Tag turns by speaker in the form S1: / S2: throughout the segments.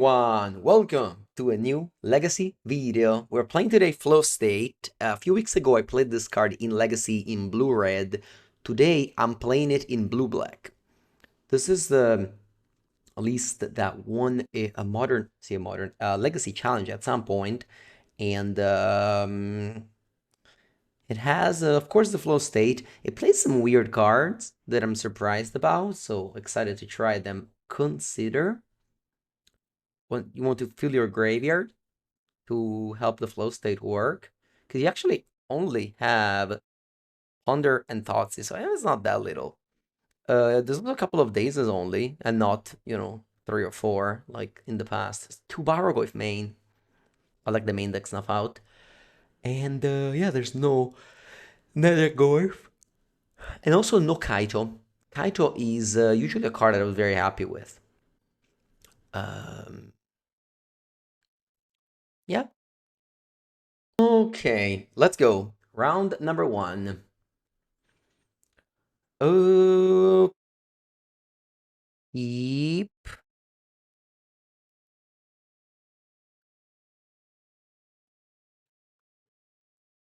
S1: Welcome to a new Legacy video. We're playing today Flow State. A few weeks ago I played this card in Legacy in blue-red. Today I'm playing it in blue-black. This is the at least that won a modern Legacy challenge at some point, and it has of course the Flow State. It plays some weird cards that I'm surprised about, so excited to try them. Consider when you want to fill your graveyard to help the flow state work, because you actually only have Ponder and Thoughtseize, so it's not that little. There's a couple of days only, and not, 3 or 4 like in the past. It's 2 Barrogoyf main. I like the main deck snuff out. And yeah, there's no Nethergoyf. And also no Kaito. Kaito is usually a card that I was very happy with. Um, yeah. Okay, let's go. Round number 1. Oh, yep.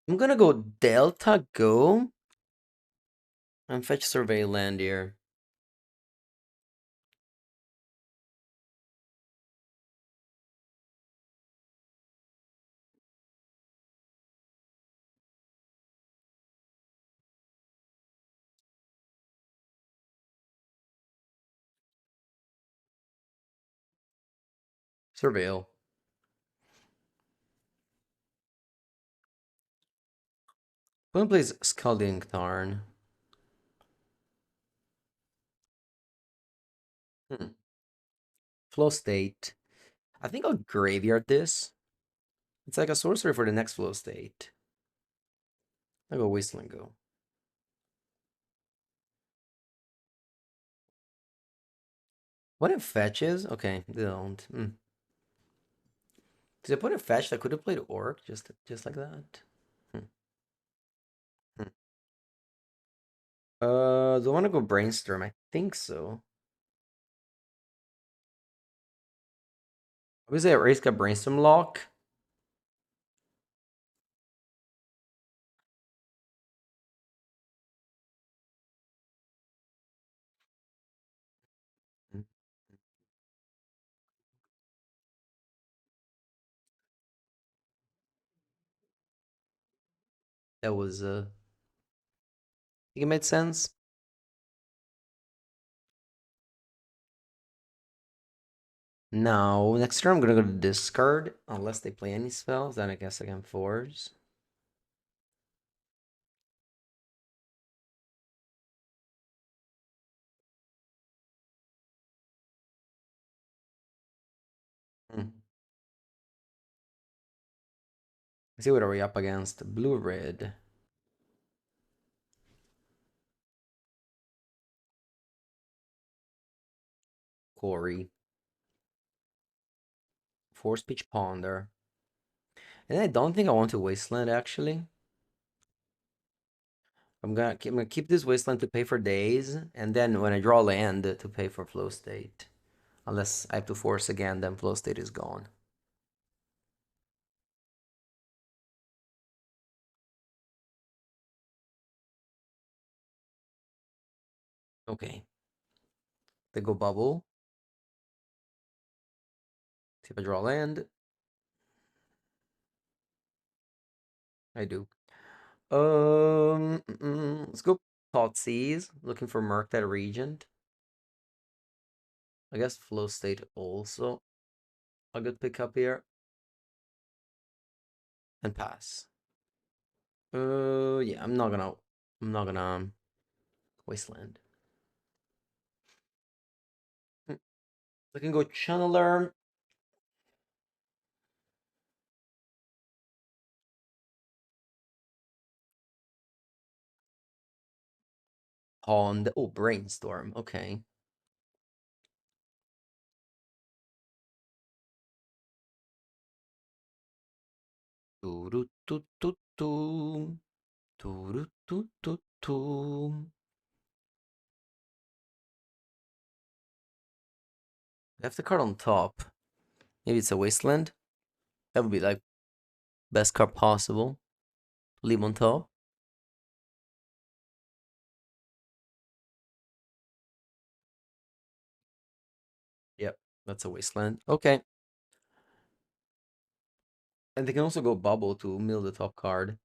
S1: I'm gonna go Delta Go and fetch Survey Land here. Surveil. Opponent plays Scalding Tarn. Hmm. Flow State. I think I'll graveyard this. It's like a sorcery for the next Flow State. I'll go Wasteland Go. What if fetches? Okay, they don't. Because if I put a fetch, I could have played Orc just like that. Hmm. Hmm. Do I want to go Brainstorm? I think so. Obviously, I raised got Brainstorm lock. Hmm. That was, I think it made sense. Now, next turn I'm gonna go to discard, unless they play any spells, then I guess I can force. Hmm. Let's see what are we up against. Blue-red. Corey. Force Speech Ponder. And I don't think I want to Wasteland, actually. I'm gonna keep this Wasteland to pay for days, and then when I draw land to pay for Flow State. Unless I have to force again, then Flow State is gone. Okay. They go Bubble. See if I draw land. I do. Let's go Thoughtseize. Looking for Murktide Regent. I guess Flow State also a good pickup here. And pass. Yeah, I'm not gonna Wasteland. I can go Channeler. Pond. Oh, Brainstorm. Okay. Doo-doo-doo-doo-doo. Doo-doo-doo-doo-doo. I have the card on top. Maybe it's a wasteland. That would be like best card possible. Leave on top. Yep, that's a wasteland. Okay. And they can also go bubble to mill the top card.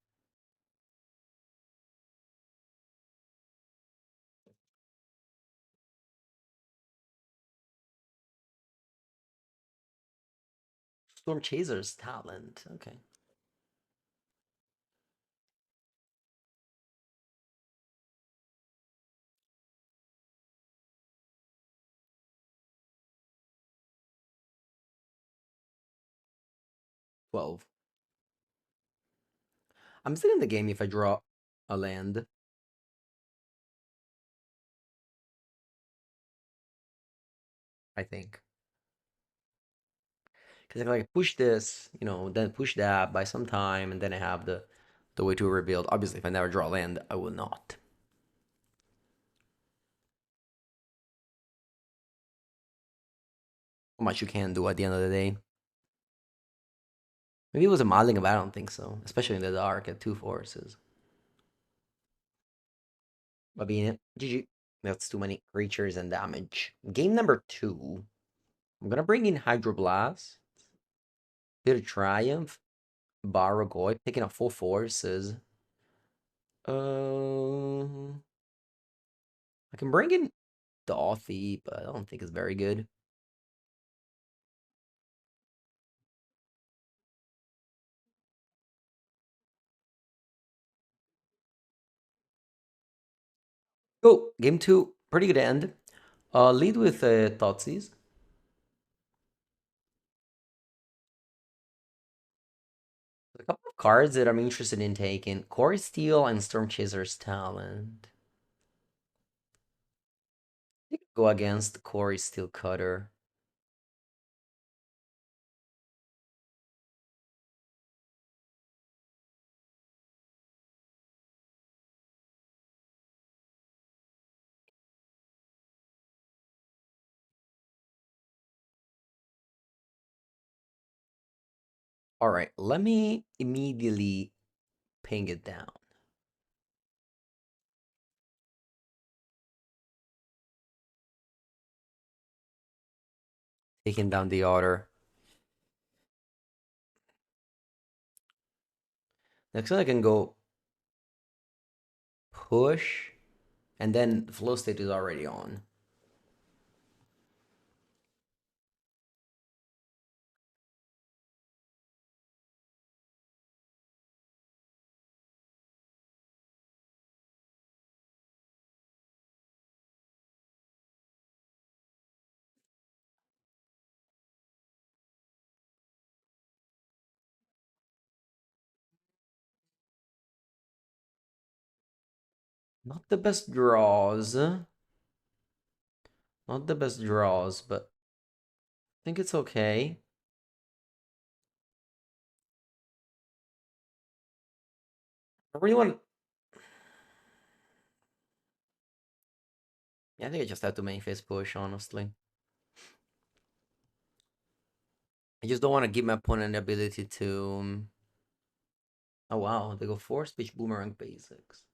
S1: Storm Chaser's talent. Okay. 12. I'm still in the game if I draw a land, I think. Because if I push this, then push that by some time, and then I have the way to rebuild. Obviously, if I never draw land, I will not. How much you can do at the end of the day. Maybe it was a modeling, but I don't think so. Especially in the dark at two forces. Va bene. GG. That's too many creatures and damage. Game number 2. I'm gonna bring in Hydroblast. Bit of Triumph. Baragoi. Picking up full forces. Uh, I can bring in Dothy, but I don't think it's very good. Oh, game 2. Pretty good end. Lead with Thoughtseize. A couple of cards that I'm interested in taking. Core Steel and Storm Chaser's Talent. I think go against Core Steel Cutter. All right, let me immediately ping it down. Taking down the order. Next one I can go push, and then the flow state is already on. Not the best draws. Not the best draws, but I think it's okay. I really want. Yeah, I think I just have to main phase push, honestly. I just don't want to give my opponent the ability to. Oh wow, they go force speech boomerang basics.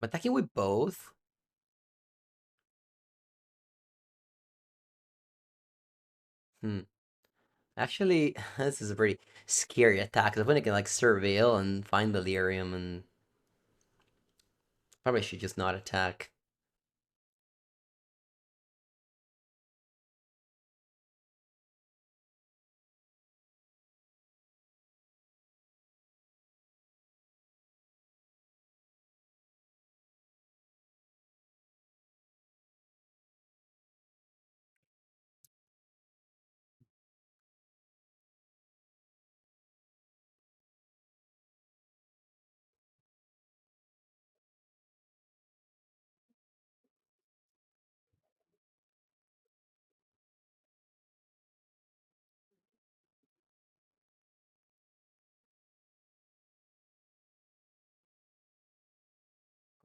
S1: I'm attacking with both. Hmm. Actually, this is a pretty scary attack. 'Cause I opponent can like surveil and find delirium, and probably should just not attack.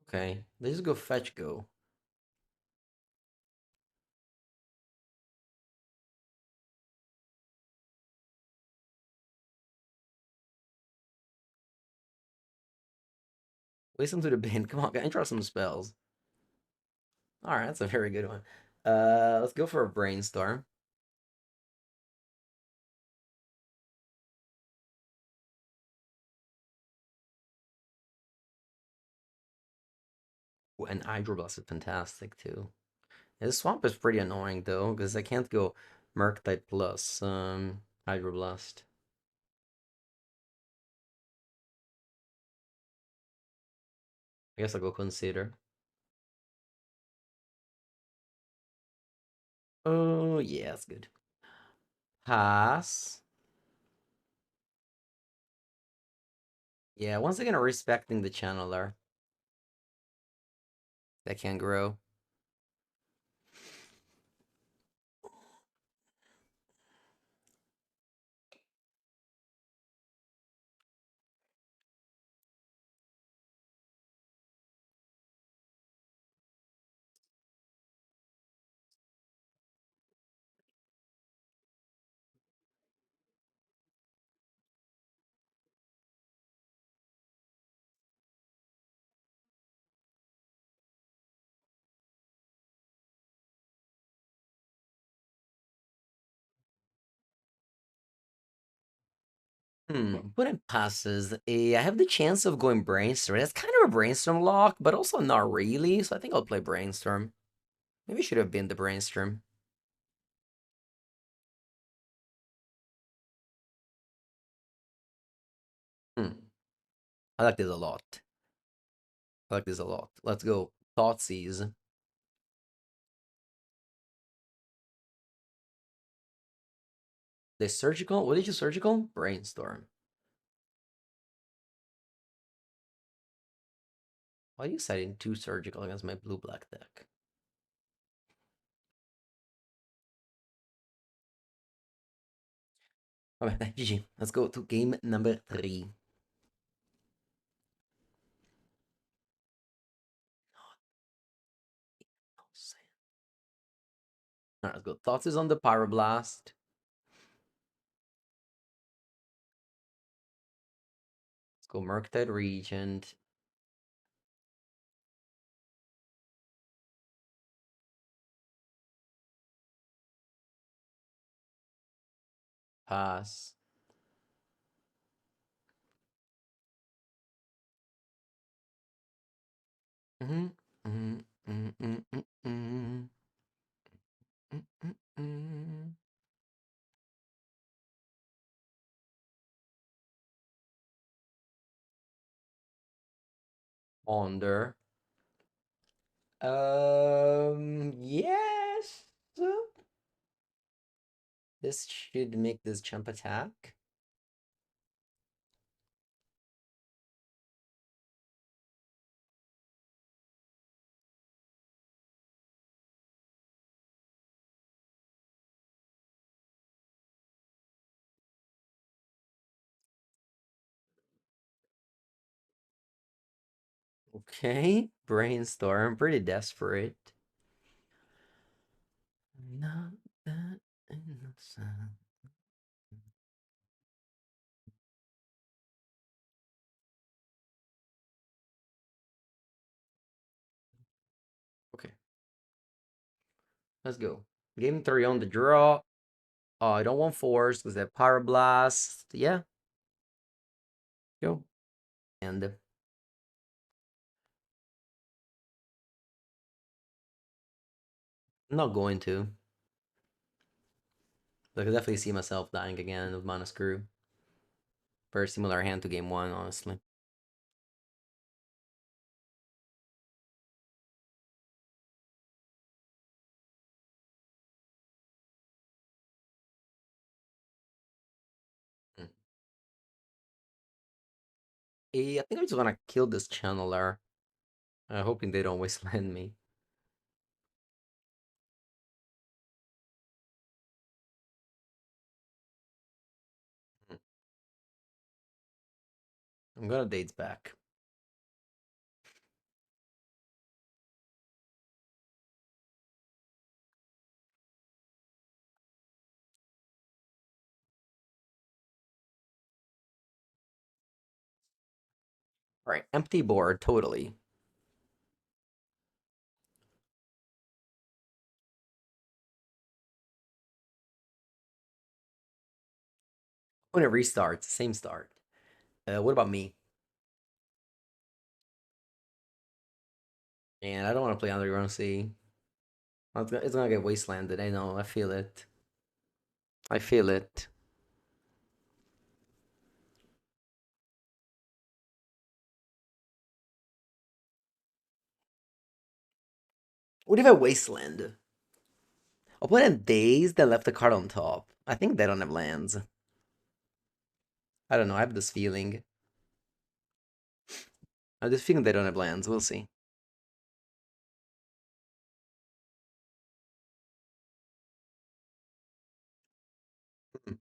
S1: Okay, let's just go fetch go. Waste them to the bin. Come on, can I draw some spells? All right, that's a very good one. Let's go for a brainstorm. Ooh, and Hydroblast is fantastic too. Yeah, this swamp is pretty annoying though, because I can't go Murktide plus Hydroblast. I guess I'll go consider. Oh yeah, that's good. Pass. Yeah, once again, respecting the channeler that can grow. When it passes, I have the chance of going brainstorm. That's kind of a brainstorm lock, but also not really. So I think I'll play brainstorm. Maybe it should have been the brainstorm. Hmm. I like this a lot. I like this a lot. Let's go. Thoughtseize. The surgical? What did you surgical? Brainstorm. Why are you citing two surgical against my blue black deck? Alright, GG. Let's go to game number 3. Alright, let's go. Thoughts is on the Pyroblast. Let's go Murktide Regent. Pass. Mm-hmm. Mm-hmm. Mm-hmm. Mm-hmm. Mm-hmm. Ponder. Yes. This should make this jump attack. Okay. Brainstorm. Pretty desperate. Not that innocent. Okay. Let's go. Game 3 on the draw. I don't want force because they have Power Blast. Yeah, go. And I'm not going to. I could definitely see myself dying again with Mana Screw. Very similar hand to game 1, honestly. Mm. I think I just want to kill this channeler. Hoping they don't wasteland me. Mm. I'm gonna dates back. All right, empty board, totally. When it restarts, same start. What about me? And I don't want to play Underground Sea. It's gonna get wastelanded. I know. I feel it. I feel it. What if I wasteland? Opponent days that left the card on top. I think they don't have lands. I don't know. I have this feeling. I have this feeling they don't have lands. We'll see. Hmm.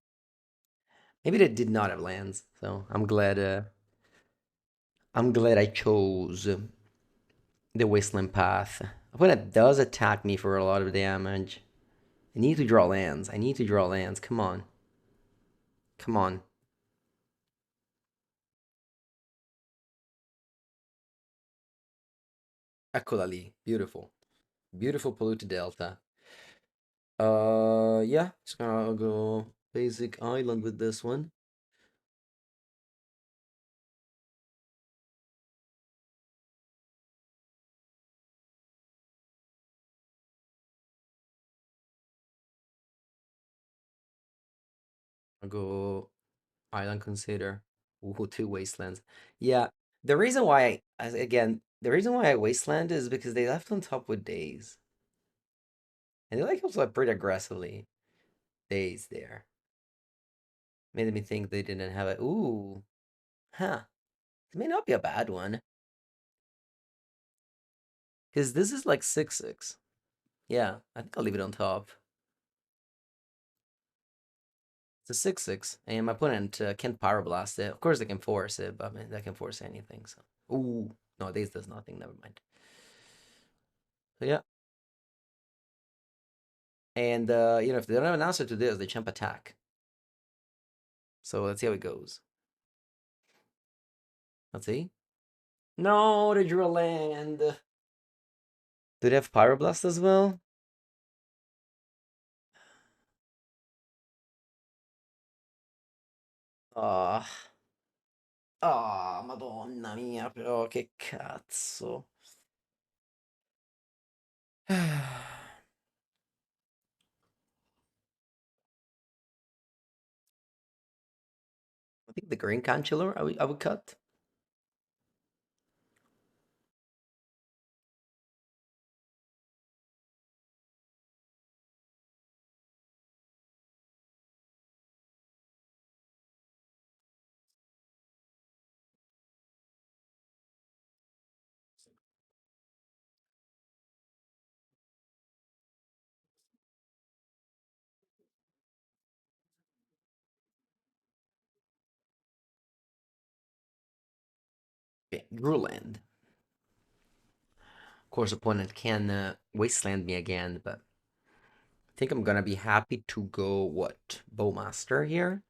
S1: Maybe they did not have lands. So I'm glad. I'm glad I chose the wasteland path. Opponent does attack me for a lot of damage. I need to draw lands. I need to draw lands. Come on. Come on. Eccola lì. Beautiful. Beautiful polluted delta. Yeah. Just gonna go basic island with this one. I'll go island consider. Ooh, two wastelands. Yeah. The reason why again, the reason why I wasteland is because they left on top with days. And they like also like pretty aggressively. Days there. Made me think they didn't have it. Ooh. Huh. It may not be a bad one. Because this is like 6/6. Yeah, I think I'll leave it on top. It's a 6/6, and my opponent can't pyroblast it. Of course, they can force it, but I mean, they can force anything. So, ooh, no, this does nothing. Never mind. So yeah, and if they don't have an answer to this, they jump attack. So let's see how it goes. Let's see. No, they drew a land. Do they have pyroblast as well? Ah, ah, Madonna mia, però che cazzo. I think the green cancellor I would cut. Okay, drew land. Of course, opponent can wasteland me again, but I think I'm gonna be happy to go what Bowmaster here.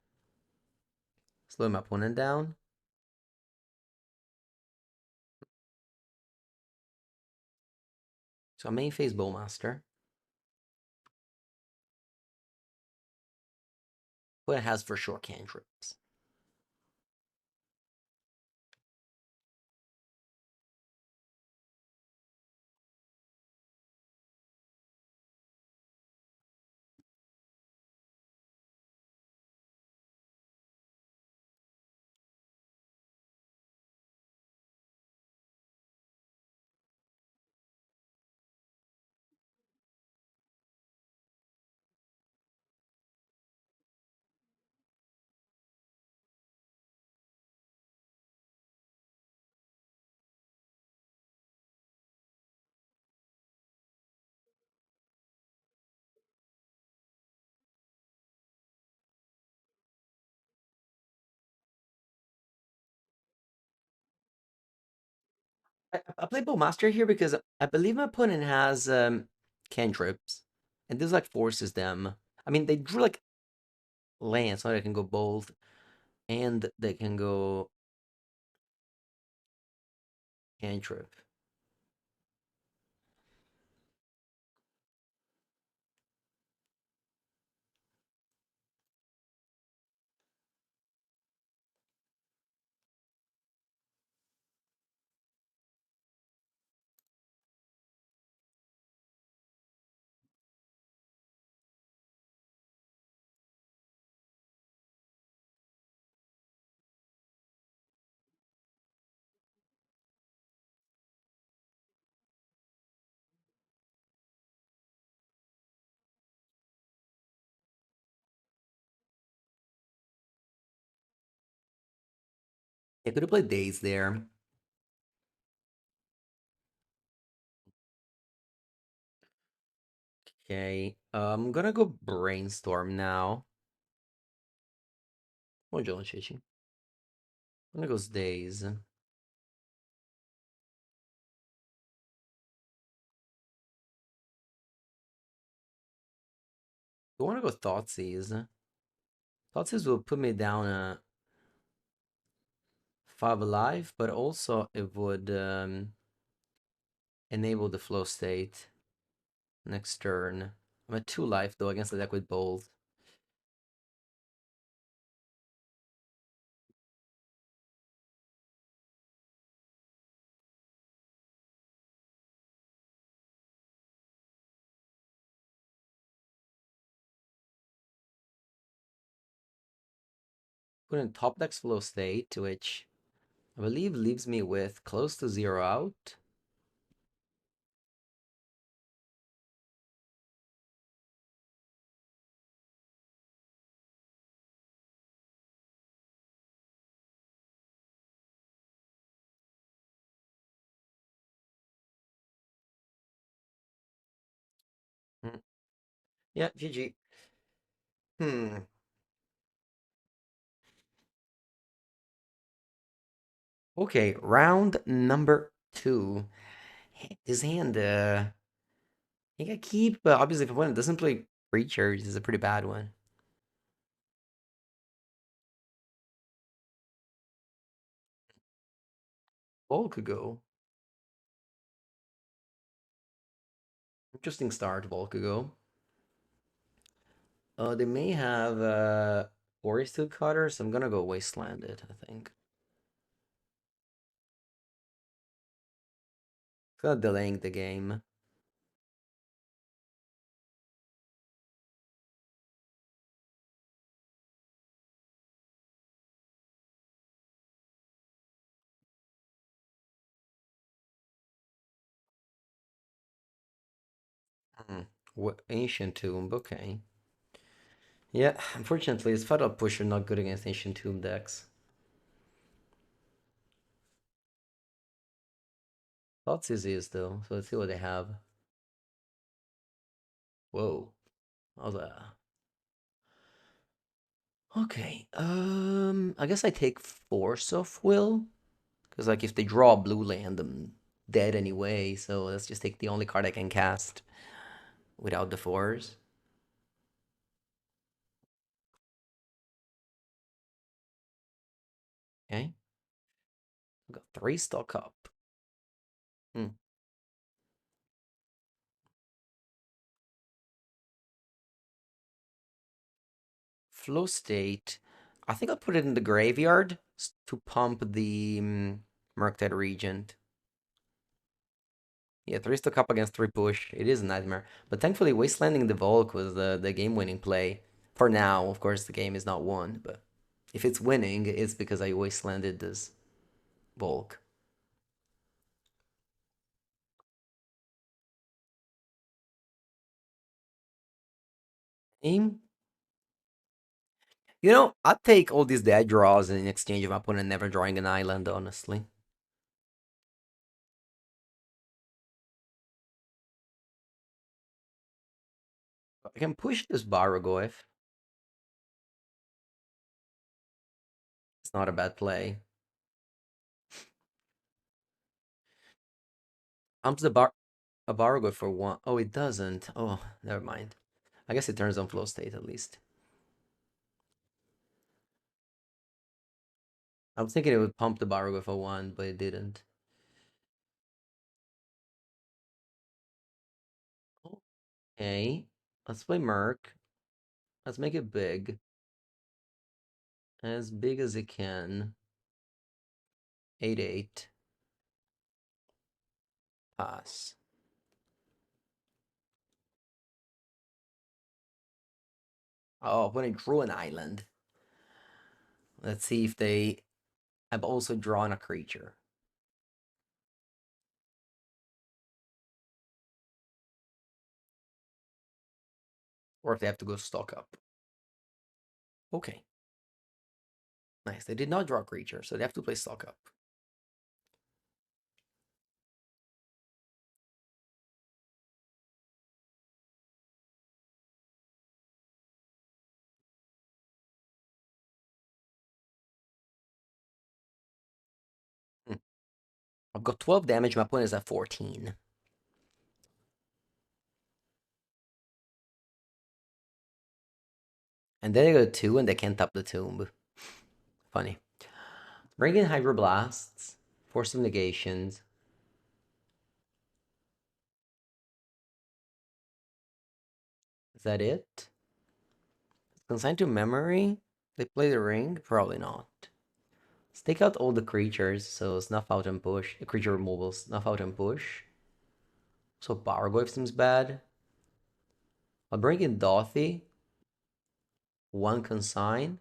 S1: Slow my opponent down. So I main phase Bowmaster. What it has for sure cantrips. I play Bowmaster here because I believe my opponent has cantrips, and this like forces them. I mean, they drew like land, so they can go bold, and they can go Cantrip. I could have played Days there. Okay, I'm gonna go Brainstorm now. Buongiorno, Ceci. I'm gonna go Days. I wanna go Thoughtseize. Thoughtseize will put me down a 5 alive, but also it would enable the flow state next turn. I'm at 2 life though against the deck with Bolt. Put in top deck's flow state, which I believe leaves me with close to 0 out. Hmm. Yeah, GG. Hmm. Okay, round number 2. This hand, you gotta keep, obviously if opponent doesn't play creatures, is a pretty bad one. Ball could go. Interesting start, Ball could go. They may have Forest Cutter, so I'm gonna go Wasteland it, I think. It's kind of delaying the game. Hmm. What Ancient Tomb, okay. Yeah, unfortunately, it's Fatal Pusher not good against Ancient Tomb decks. Thoughts is though, so let's see what they have. Whoa. That was a... Okay, I guess I take Force of Will. Because, like, if they draw a blue land, I'm dead anyway, so let's just take the only card I can cast without the fours. Okay, I've got 3 stock up. Hmm. Flow state. I think I'll put it in the graveyard to pump the Murktide Regent. Yeah, 3 stock up against 3 push. It is a nightmare. But thankfully, Wastelanding the Volk was the game-winning play. For now, of course, the game is not won, but if it's winning, it's because I Wastelanded this Volk. Aim. I'd take all these dead draws in exchange of my opponent never drawing an island, honestly. I can push this Bargoyf. It's not a bad play. Pumps a Bargoyf for 1. Oh, it doesn't. Oh, never mind. I guess it turns on flow state at least. I was thinking it would pump the Bargoyf for 1, but it didn't. Okay, let's play Merc. Let's make it big. As big as it can. 8/8. Pass. Oh, when I drew an island. Let's see if they have also drawn a creature. Or if they have to go stock up. Okay. Nice. They did not draw a creature, so they have to play stock up. Hmm. I've got 12 damage, my opponent is at 14. And then they go 2 and they can't tap the tomb. Funny. Bring in Hydroblasts. Force of Negations. Is that it? Consigned to memory? They play the ring? Probably not. Let's take out all the creatures, so snuff out and push. The creature removal, snuff out and push. So Bargoyf seems bad. I'll bring in Dothy. One consign.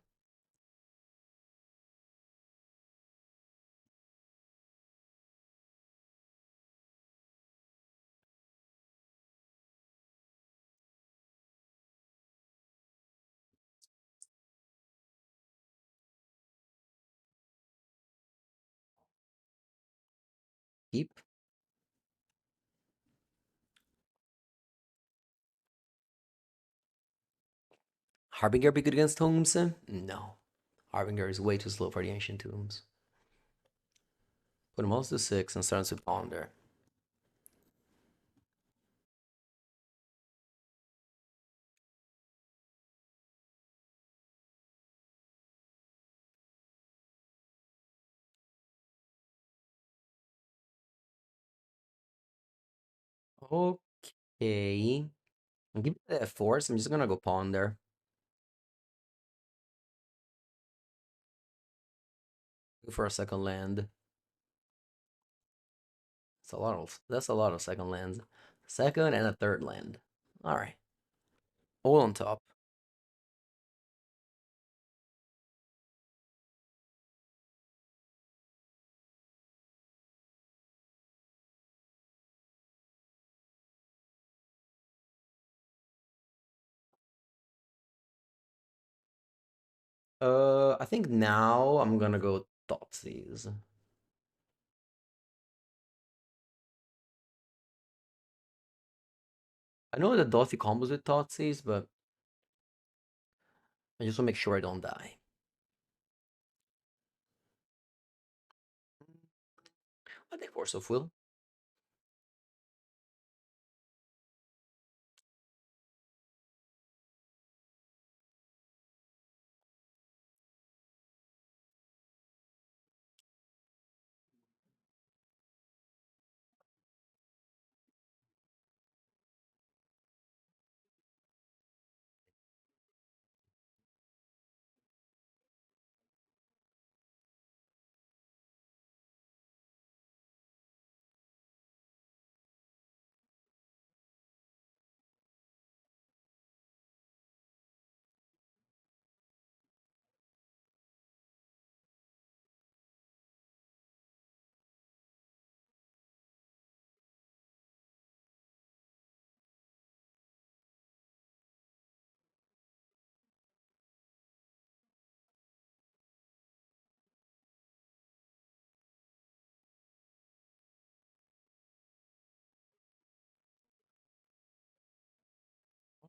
S1: Keep. Harbinger be good against tombs? No. Harbinger is way too slow for the ancient tombs. Put them all to 6 and starts to ponder. Okay. I'll give it that force. I'm just gonna go ponder. Go for a second land. That's a lot of second lands. Second and a third land. Alright. All on top. I think now I'm gonna go Thoughtseize. I know that Dothy combos with Thoughtseize, but I just want to make sure I don't die. I think Force of Will.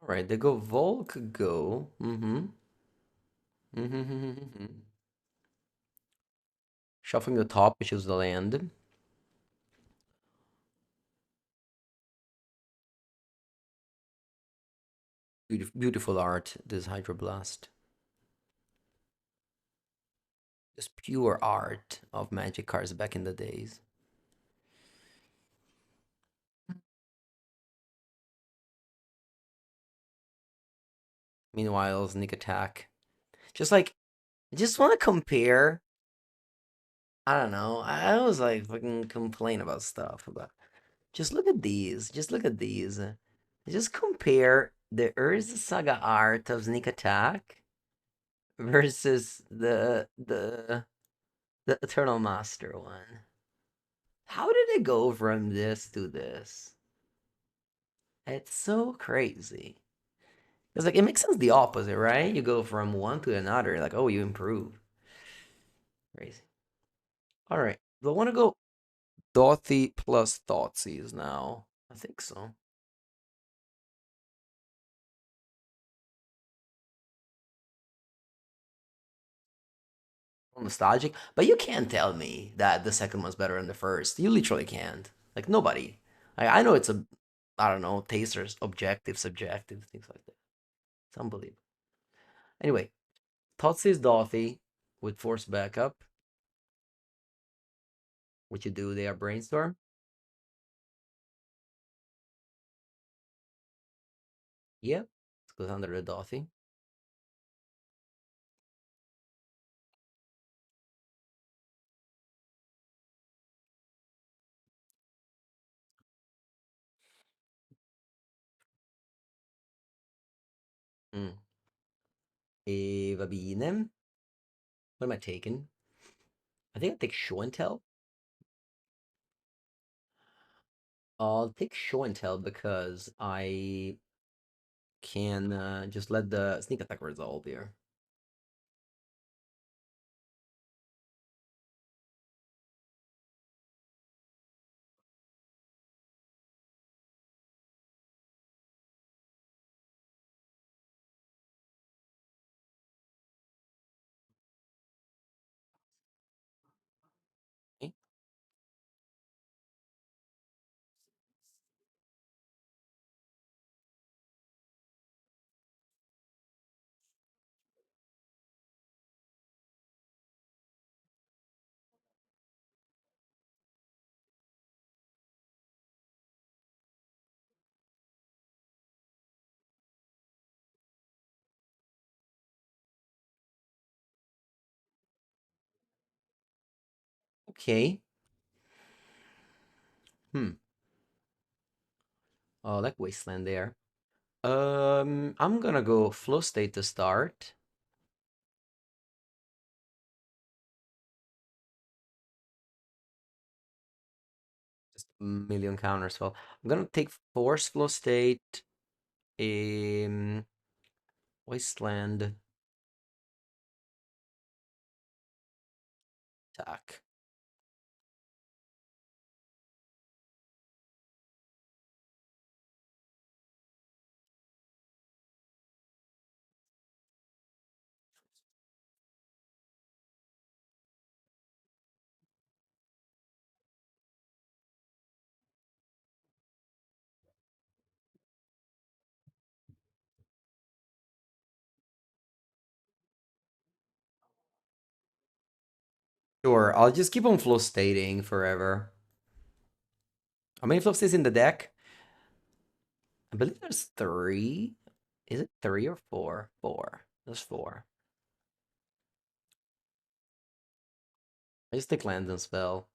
S1: All right, they go Volk, go. Shuffling the top, which is the land. Beautiful art, this Hydroblast. Just pure art of Magic cards back in the days. Meanwhile, sneak attack. Just like, I just want to compare. I don't know. I always like fucking complain about stuff, but just look at these. Just look at these. Just compare the Urza Saga art of sneak attack versus the Eternal Master one. How did it go from this to this? It's so crazy. It's like it makes sense the opposite, right? You go from one to another, like, oh, you improve. Crazy. All right. Do I want to go Dothy plus Thoughtseize now? I think so. Nostalgic, but you can't tell me that the second one's better than the first. You literally can't. Like nobody. I know it's a, I don't know, tasters, objective, subjective, things like that. It's unbelievable. Anyway, Thoughtseize Dothy with Force Backup. What you do there, brainstorm. Yep. It goes under the Dothy. Mm. Va bene. What am I taking? I think I take show and tell. I'll take show and tell because I can just let the sneak attack resolve here. Okay. Okay. Hmm. Oh, like Wasteland there. I'm gonna go flow state to start. Just a million counters. Well, I'm gonna take force flow state. Wasteland attack. Sure, I'll just keep on flow stating forever. How many flow states in the deck? I believe there's three. Is it three or four? Four. There's four. I just take land and spell.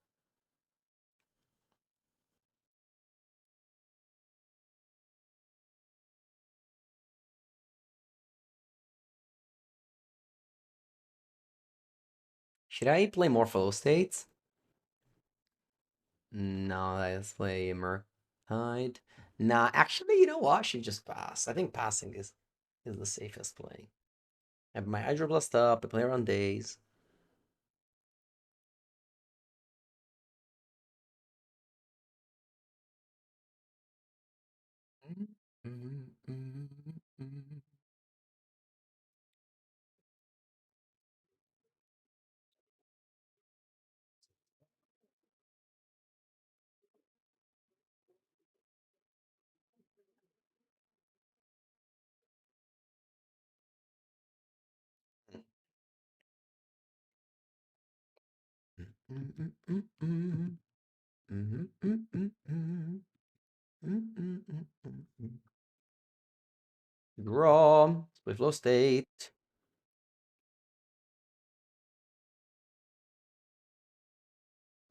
S1: Should I play more flow states? No, let's play Murktide. Nah, actually, you know what? I should just pass. I think passing is the safest play. I have my Hydroblast up, I play around days. Draw. With flow state.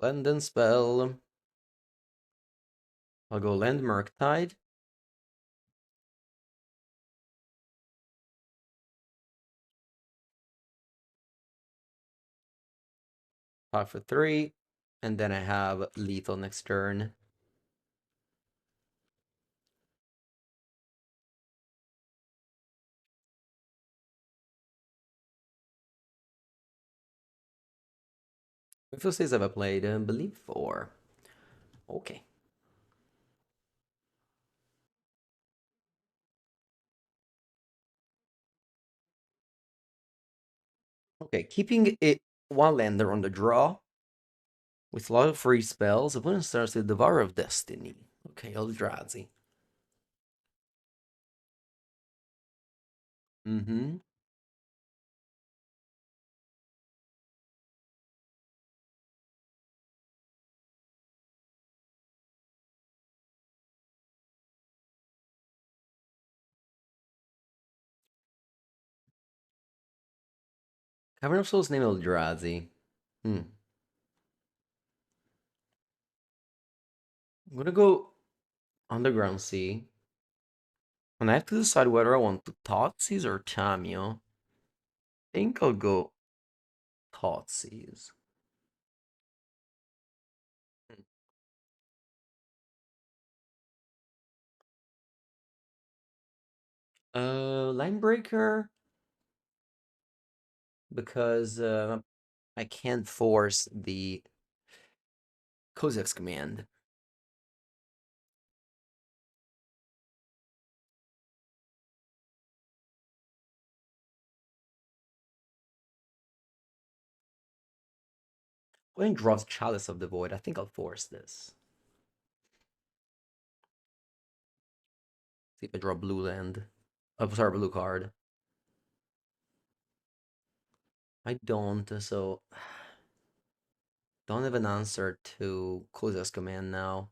S1: Land and spell. I'll go land Murktide. 5 for 3. And then I have lethal next turn. With flow states I've played, I believe 4. Okay. Okay, keeping it one lander on the draw with a lot of free spells. Opponent starts with Devourer of Destiny. Okay, Eldrazi. Mm-hmm. Cavern of Souls name Eldrazi. Hmm. I'm gonna go Underground Sea. And I have to decide whether I want to Thoughtseize or Tamio. I think I'll go Thoughtseize. Linebreaker, because I can't force the Kozak's command. When draws Chalice of the Void, I think I'll force this. See if I draw blue land. Oh, sorry, blue card. I don't, so don't have an answer to Kozak's command now.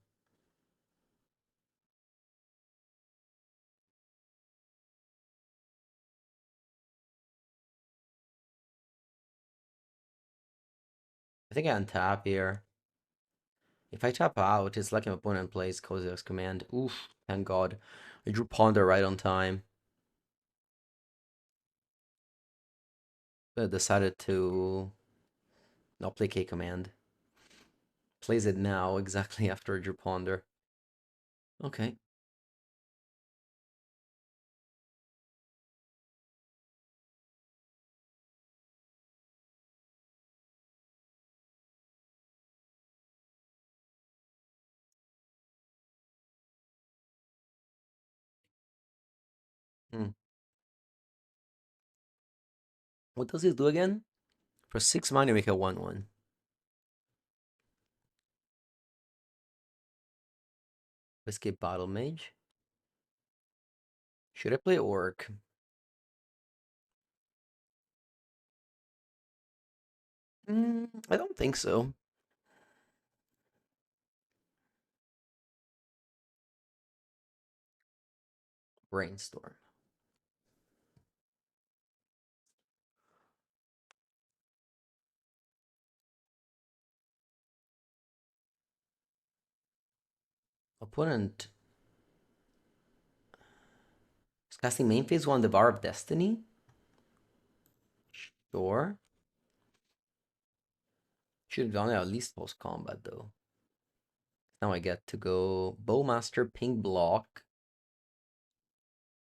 S1: I think I untap here. If I tap out, it's like an opponent plays Kozak's command. Oof, thank God. I drew Ponder right on time. But decided to not play K command. Plays it now, exactly after I drew Ponder. Okay. Hmm. What does this do again? For 6 mana, make a 1/1. Escape Battle Mage. Should I play Orc? I don't think so. Brainstorm. Opponent is casting main phase 1 the Bar of Destiny. Sure. Should have done it at least post combat though. Now I get to go Bowmaster pink block.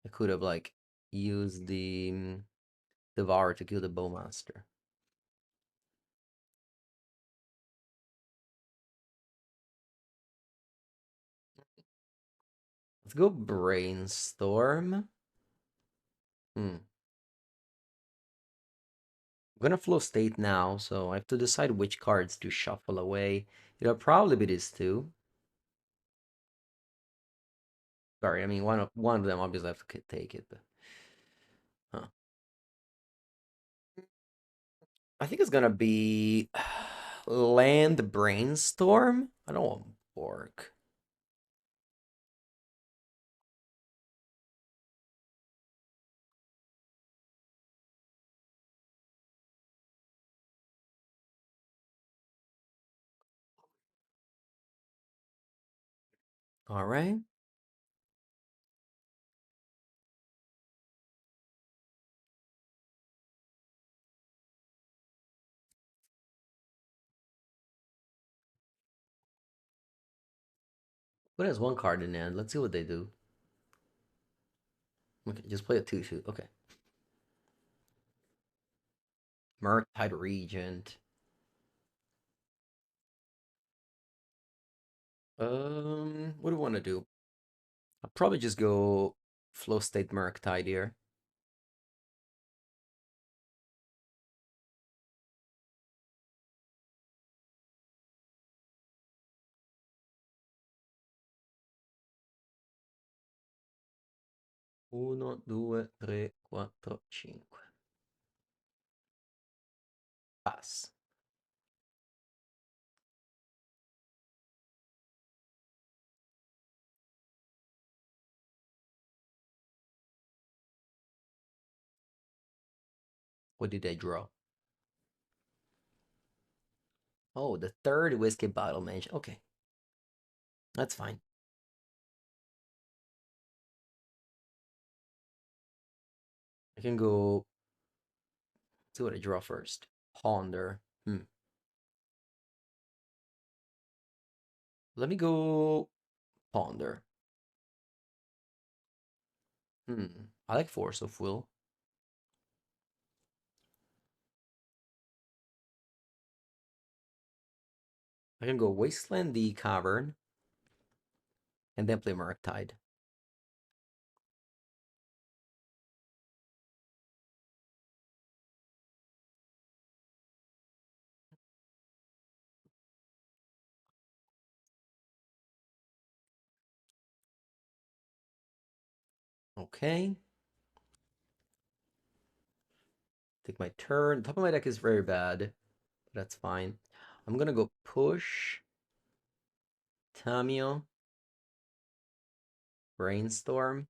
S1: I could have like used the Devour to kill the Bowmaster. Let's go Brainstorm. I'm gonna flow state now, so I have to decide which cards to shuffle away. It'll probably be these two. Sorry, I mean one of them obviously I have to take it, but huh. I think it's gonna be Land Brainstorm. I don't want Bork. All right. What has one card in hand? Let's see what they do. Okay, just play a 2/2. Okay. Murktide Regent. What do we want to do? I'll probably just go Flow State Murktide here. Uno, due, tre, quattro, cinque. Pass. What did I draw? Oh, the third whiskey bottle mage. Okay, that's fine. I can go see what I draw first. Ponder. Let me go Ponder. I like Force of Will. I can go Wasteland the Cavern and then play Murktide. Okay. Take my turn. Top of my deck is very bad, but that's fine. I'm gonna go push Tamio, Brainstorm.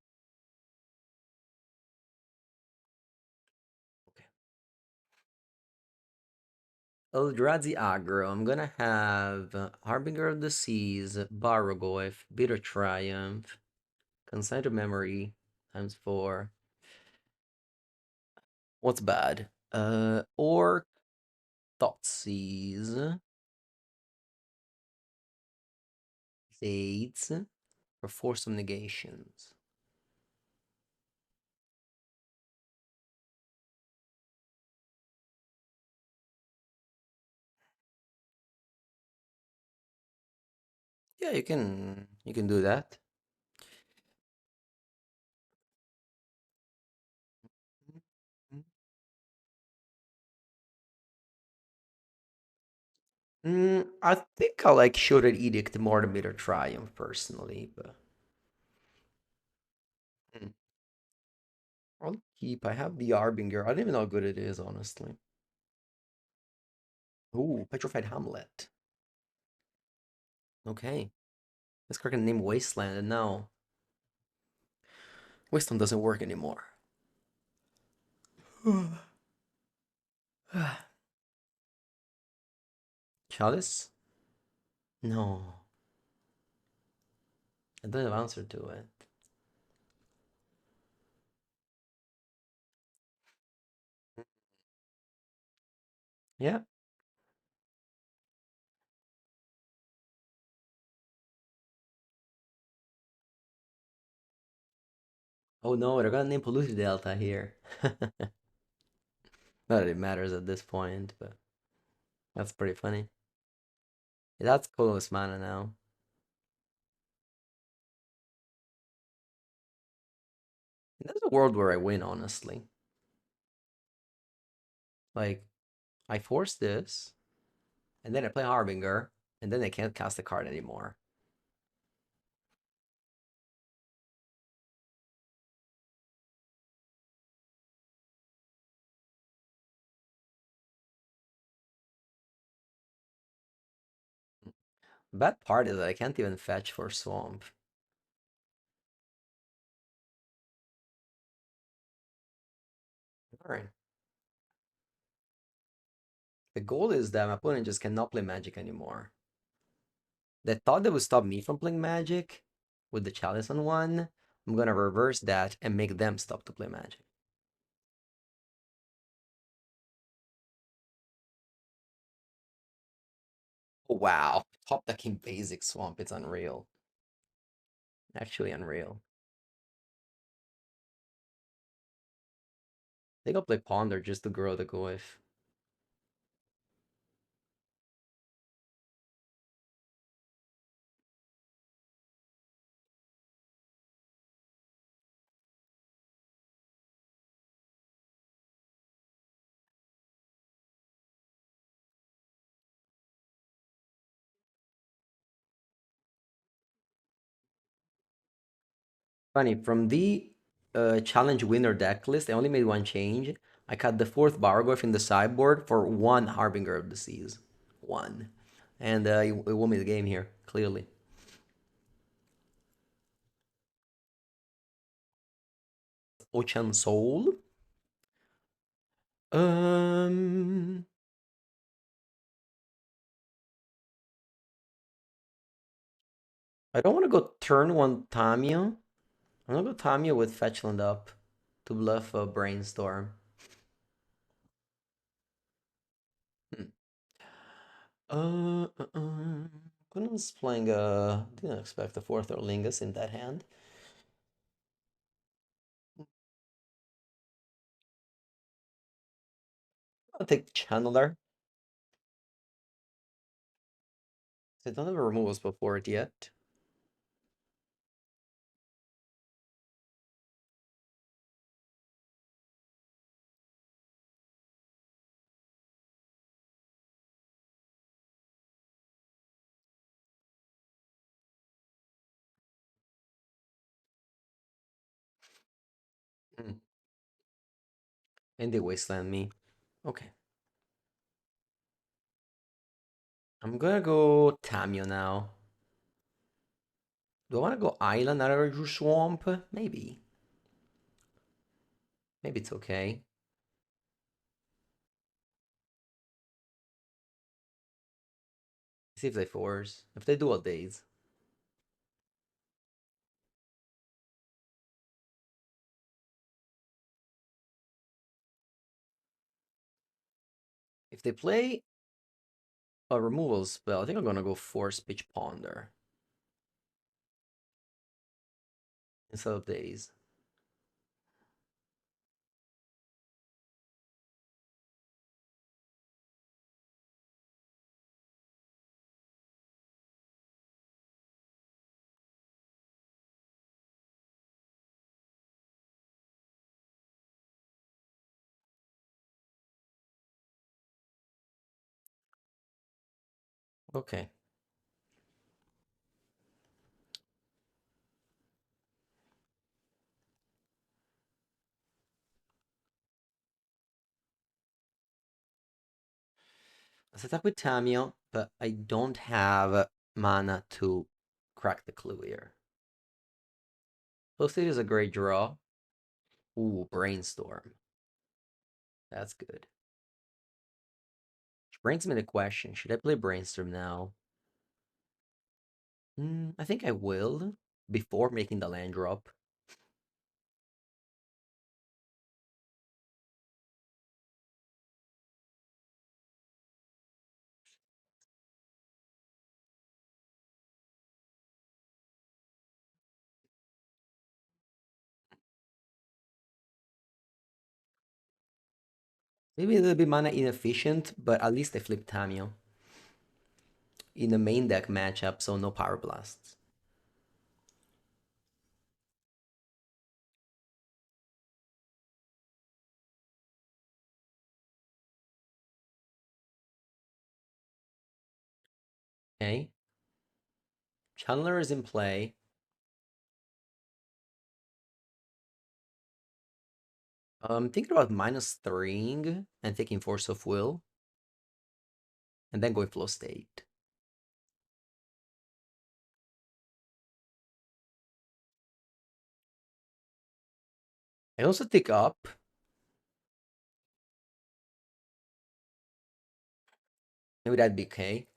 S1: Okay. Eldrazi aggro. I'm gonna have Harbinger of the Seas, Barrogoyf, Bitter Triumph, Consigned to Memory times 4. What's bad? Orc, Thoughtseize, Fades, or Force of Negations. Yeah, you can do that. I think I like Shielded Edict more than Bitter Triumph personally, but mm, I'll keep. I have the Harbinger. I don't even know how good it is, honestly. Ooh, Petrified Hamlet. Okay. This card can name Wasteland, and now Wasteland doesn't work anymore. Chalice? No, I don't have answer to it. Yeah. Oh no, they're gonna name Polluted Delta here. Not that it matters at this point, but that's pretty funny. Yeah, that's Close Mana now. And that's a world where I win, honestly. Like, I force this, and then I play Harbinger, and then I can't cast the card anymore. Bad part is that I can't even fetch for Swamp. Alright. The goal is that my opponent just cannot play Magic anymore. They thought they would stop me from playing Magic, with the chalice on one. I'm gonna reverse that and make them stop to play Magic. Oh, wow. Top decking basic swamp. It's unreal. Actually unreal. They go play Ponder just to grow the Goif. Funny, from the challenge winner deck list, I only made one change. I cut the fourth Bargoth in the sideboard for one Harbinger of the Seas. One. And it won me the game here, clearly. Ocean Soul? Um, I don't want to go turn one Tamiya. I'm gonna go Tamiya with Fetchland up to bluff a Brainstorm. Hmm. Gunnar's playing didn't expect a fourth Orlingus in that hand. I'll take Channeler. I don't have a removals before it yet. Hmm. And they wasteland me. Okay. I'm gonna go Tamiya now. Do I wanna go Island out of Drew Swamp? Maybe. Maybe it's okay. See if they force. If they do all days. If they play a removal spell, I think I'm gonna go Force Pitch Ponder instead of days. Okay. Let's attack with Tamiya, but I don't have mana to crack the clue here. Posted is a great draw. Ooh, Brainstorm. That's good. Which brings me the question, should I play Brainstorm now? I think I will, before making the land drop. Maybe a little bit mana inefficient, but at least I flip Tamiya in the main deck matchup, so no Power Blasts. Okay. Chandler is in play. I'm thinking about minus 3 and taking Force of Will, and then going Flow State. I also take up. Maybe that'd be okay.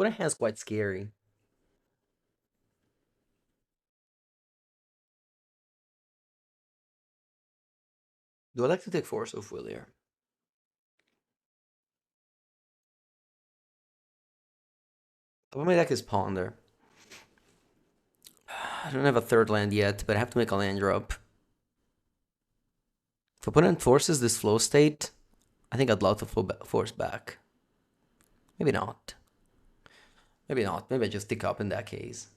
S1: Opponent hand's quite scary. Do I like to take Force of Will here? But my deck is Ponder. I don't have a third land yet, but I have to make a land drop. If opponent forces this flow state, I think I'd love to force back. Maybe not. Maybe not. Maybe I just stick up in that case.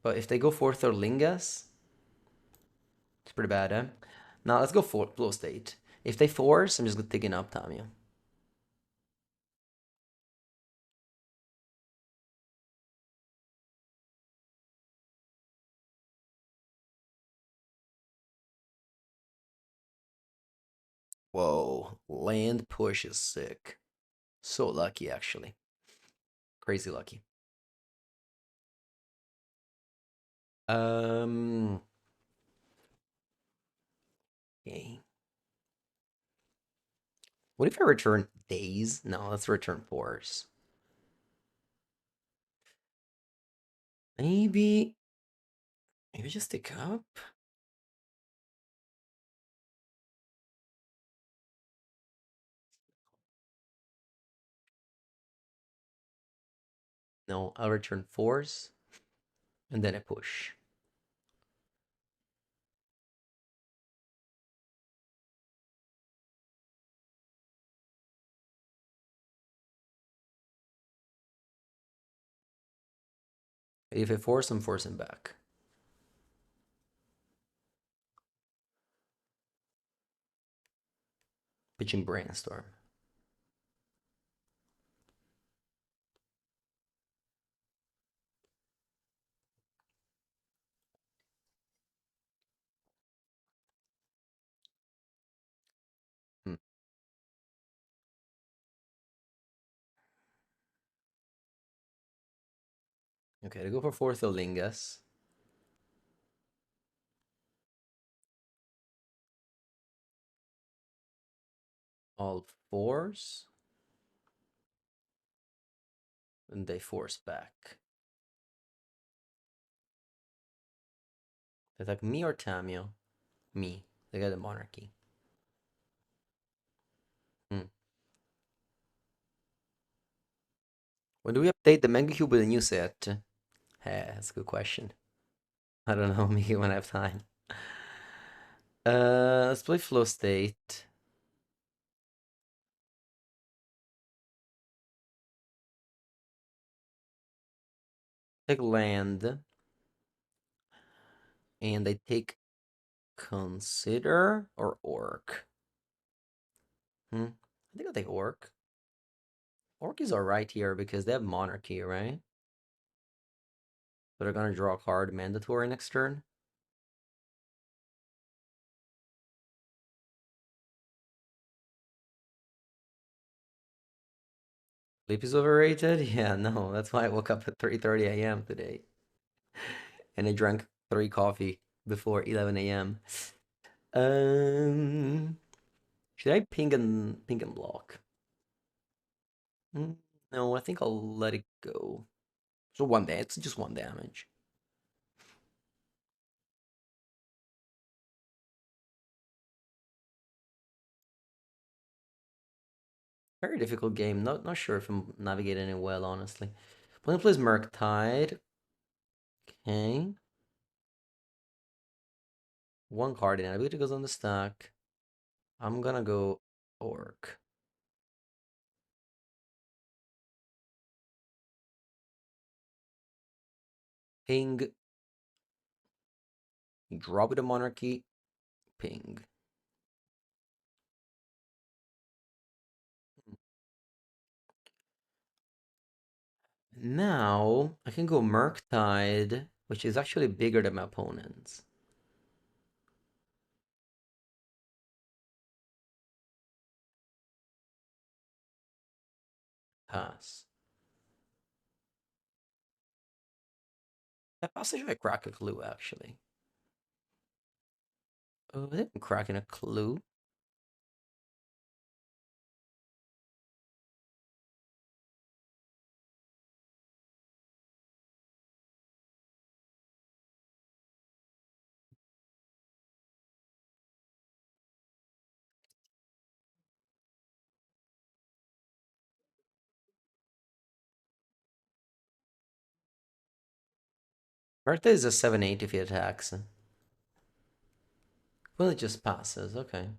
S1: But if they go fourth or Lingus, it's pretty bad, eh? Now let's go for flow state. If they force, I'm just taking up Tamio. Whoa, land push is sick. So lucky, actually. Crazy lucky. Um. Okay. What if I return days? No, let's return force. Maybe. Maybe just stick up. No, I'll return force, and then I push. If I force, I'm forcing back. Pitching brainstorm. Hmm. Okay, to go for fourth Olingas. All fours, and they force back. They attack me or Tamio? Me. They get the monarchy. Hmm. When do we update the Mengu with a new set? That's a good question. I don't know, maybe when I have time. Let's play Flow State. Take land. And I take Consider or Orc. I think I'll take Orc. Orc is alright here because they have Monarchy, right? So they're gonna draw a card mandatory next turn. Sleep is overrated? Yeah, no, that's why I woke up at 3:30 a.m. today. And I drank 3 coffee before 11 a.m. Um, should I ping and block? No, I think I'll let it go. So one day, it's just one damage. Very difficult game. Not sure if I'm navigating it well, honestly. Opponent plays Murktide. Okay. One card in ability goes on the stack. I'm gonna go Orc. Ping. Draw with a monarchy. Ping. Now I can go Murktide, which is actually bigger than my opponent's. Pass. That passage I crack a clue actually. Oh, I didn't crack in a clue. Martha is a 7/8 if he attacks. Well, it just passes. Okay.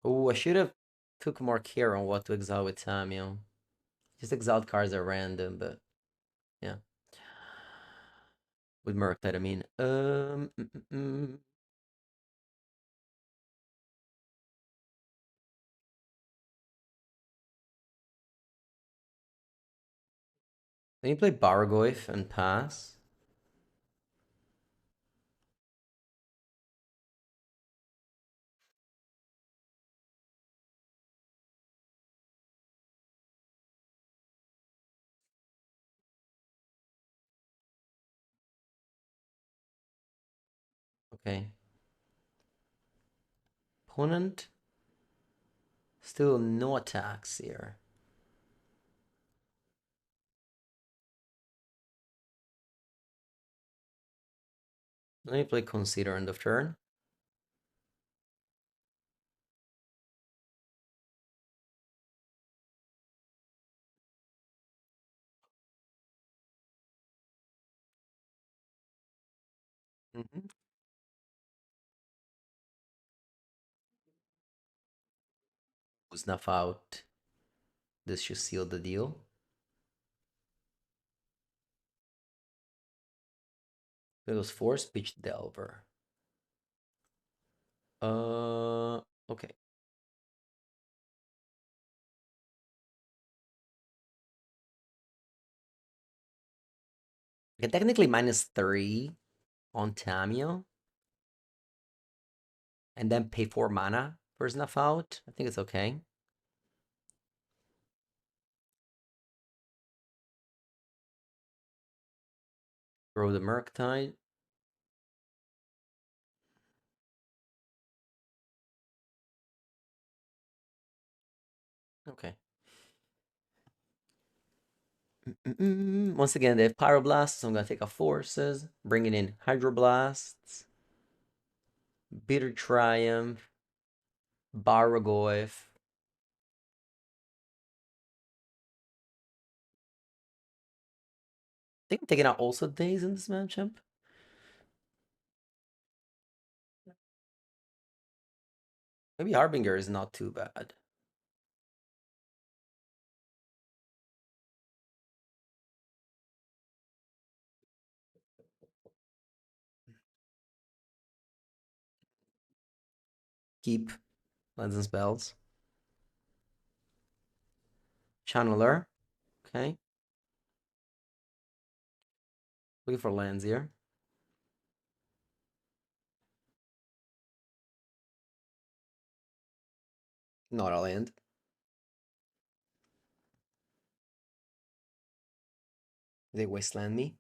S1: Oh, I should have took more care on what to exile with Samuel. Just exiled cards are random, but yeah. With Murktide, I mean. Then you play Bargoyf and pass. Okay. Opponent. Still no attacks here. Let me play Consider end of turn. Mm-hmm. Snuff out. This should seal the deal. It was Force Pitch Delver. Okay. I can technically -3 on Tamio and then pay 4 mana for Snuff out. I think it's okay. Throw the Murktide. Okay. Once again, they have Pyroblasts, so I'm gonna take a Forces, bringing in Hydroblasts, Bitter Triumph, Bargoyf. I think I'm taking out also Days in this matchup. Maybe Harbinger is not too bad. Keep Legends Spells. Channeler. Okay. Looking for lands here. Not a land. They wasteland me.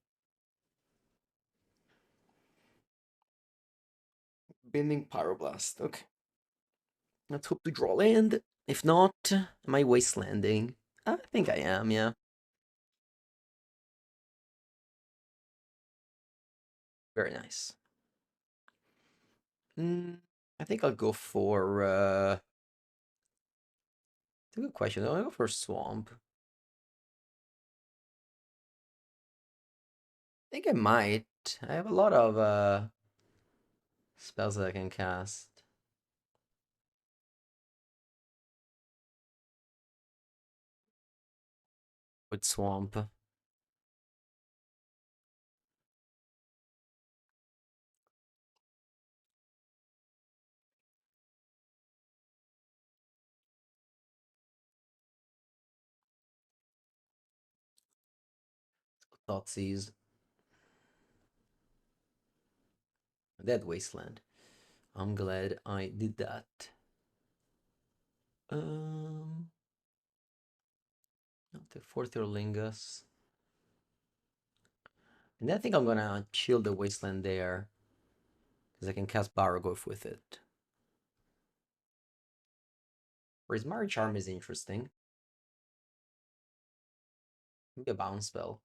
S1: Bending Pyroblast. Okay. Let's hope to draw land. If not, am I wastelanding? I think I am, yeah. Very nice. I think I'll go for it's a good question. I'll go for Swamp. I think I might. I have a lot of spells that I can cast. With Swamp. Thoughtseize. Dead Wasteland. I'm glad I did that. The fourth Lingus. And I think I'm gonna chill the Wasteland there. Because I can cast Baragorf with it. Whereas Mara Charm is interesting. Maybe a bounce spell.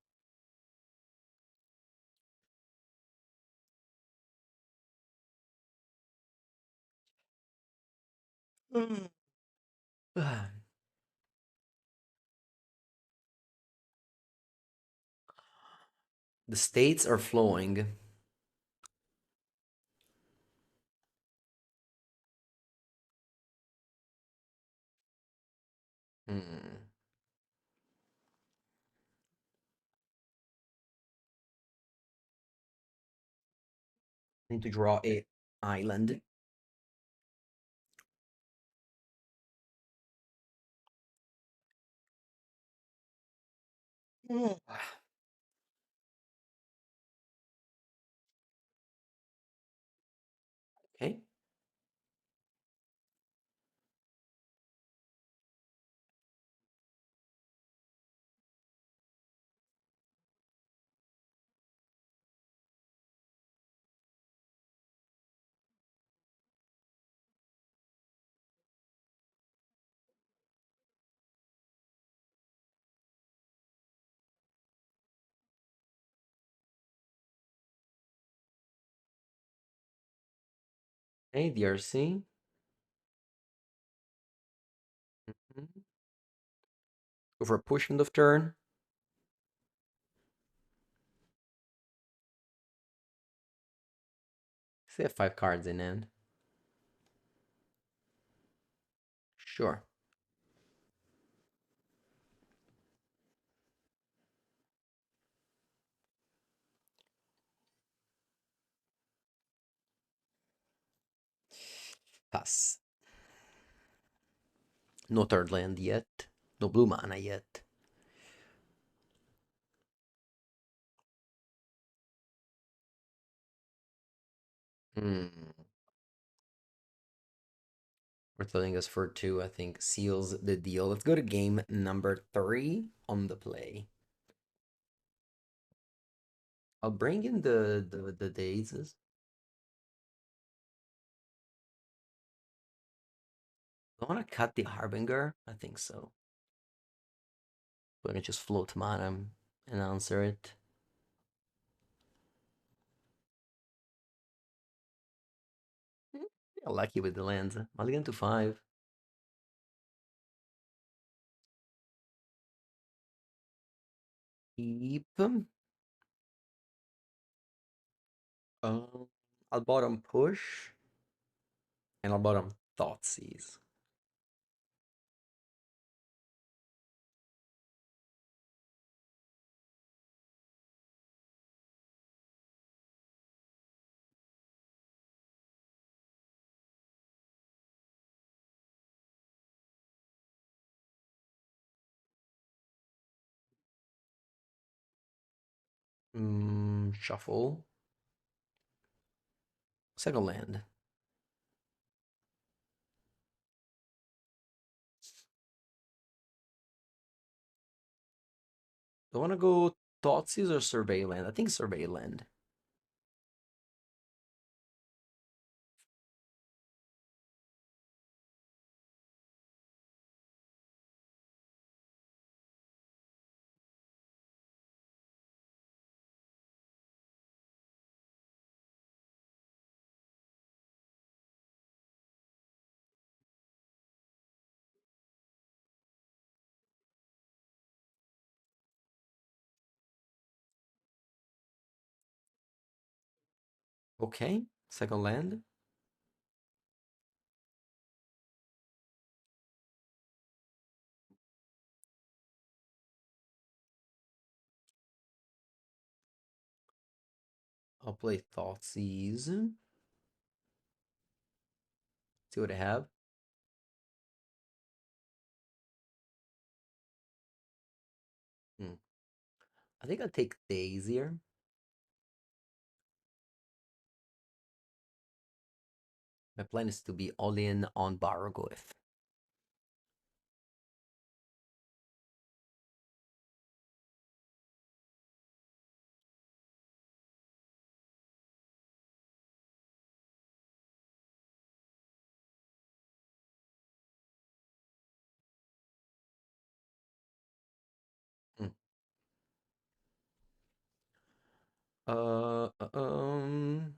S1: The states are flowing. Hmm. Need to draw a island. Mm. Okay. Hey, DRC. Mhm. Go for a push end of turn. Say have 5 cards in hand. Sure. Pass. No third land yet. No blue mana yet. Hmm. We're telling us for two, I think, seals the deal. Let's go to game number 3 on the play. I'll bring in the daisies. I want to cut the Harbinger. I think so. We're gonna just float mana and answer it. Hmm, yeah, lucky with the lands. Mulligan to 5. Keep. Um, I'll bottom push and I'll bottom Thoughtseize. Shuffle. Second land. Do I want to go Thoughtseize or Survey land? I think Survey land. Okay, second land. I'll play Thoughtseize. See what I have. Hmm. I think I'll take Daisy here. My plan is to be all in on Baraglyph. Hmm. Uh, uh, um,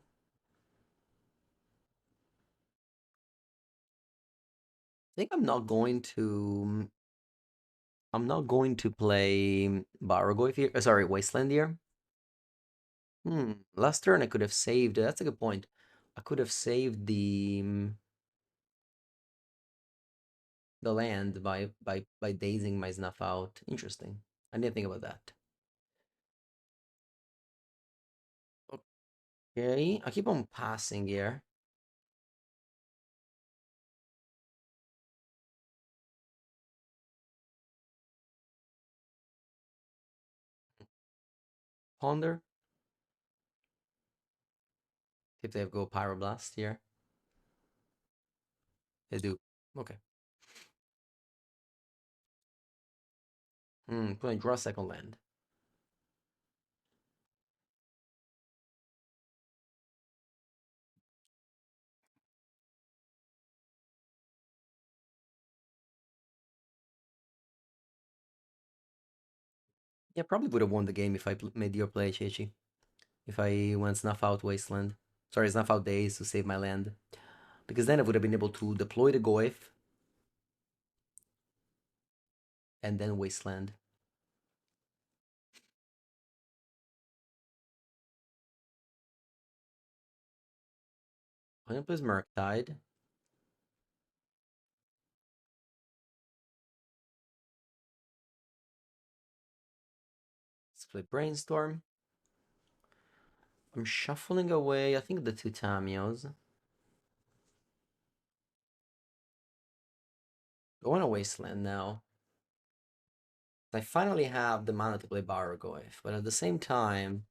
S1: I think I'm not going to. I'm not going to play Baraglyph here. Sorry, Wasteland here. Last turn I could have saved. That's a good point. I could have saved the land by dazing my snuff out. Interesting. I didn't think about that. Okay, I keep on passing here. Ponder. See if they have go Pyroblast here. They do. Okay. Can I draw a second land? Yeah, probably would have won the game if I made your play, Chichi. If I went Snuff Out Wasteland. Sorry, Snuff Out Days to save my land. Because then I would have been able to deploy the Goif and then Wasteland. I'm gonna play Murktide. Let's play Brainstorm. I'm shuffling away, I think, the two Tamios. I want a Wasteland now. I finally have the mana to play Bargoyf, but at the same time,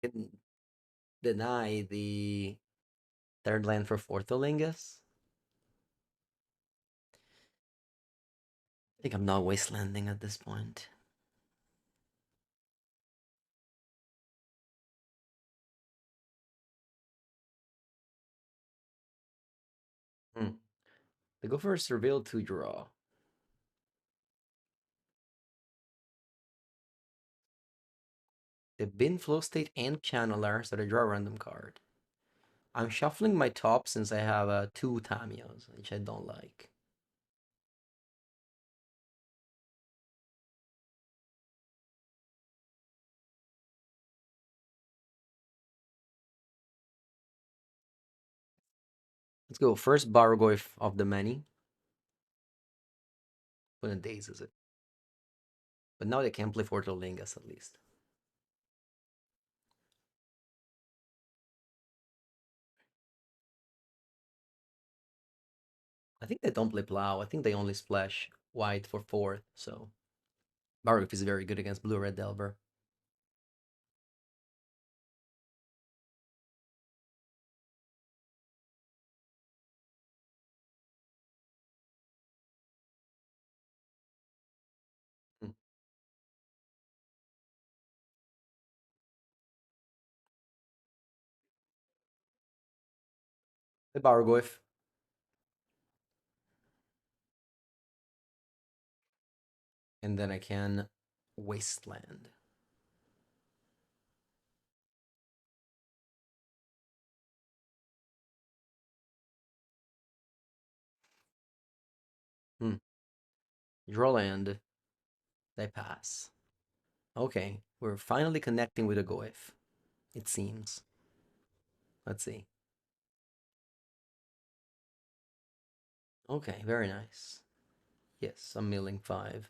S1: I can deny the third land for Forthalingus. I think I'm not Wastelanding at this point. They go for a Surveil to draw. They've been Flow State and Channeler, so they draw a random card. I'm shuffling my top since I have two Tamios, which I don't like. Let's go. First Bargoyf of the many. When a days is it? But now they can play Forthalingus at least. I think they don't play Plow. I think they only splash white for fourth, so Bargoyf is very good against blue-red Delver. Hmm. The Bargoyf. And then I can Wasteland. Hmm. Draw land. They pass. Okay, we're finally connecting with a Goif, it seems. Let's see. Okay, very nice. Yes, I'm milling 5.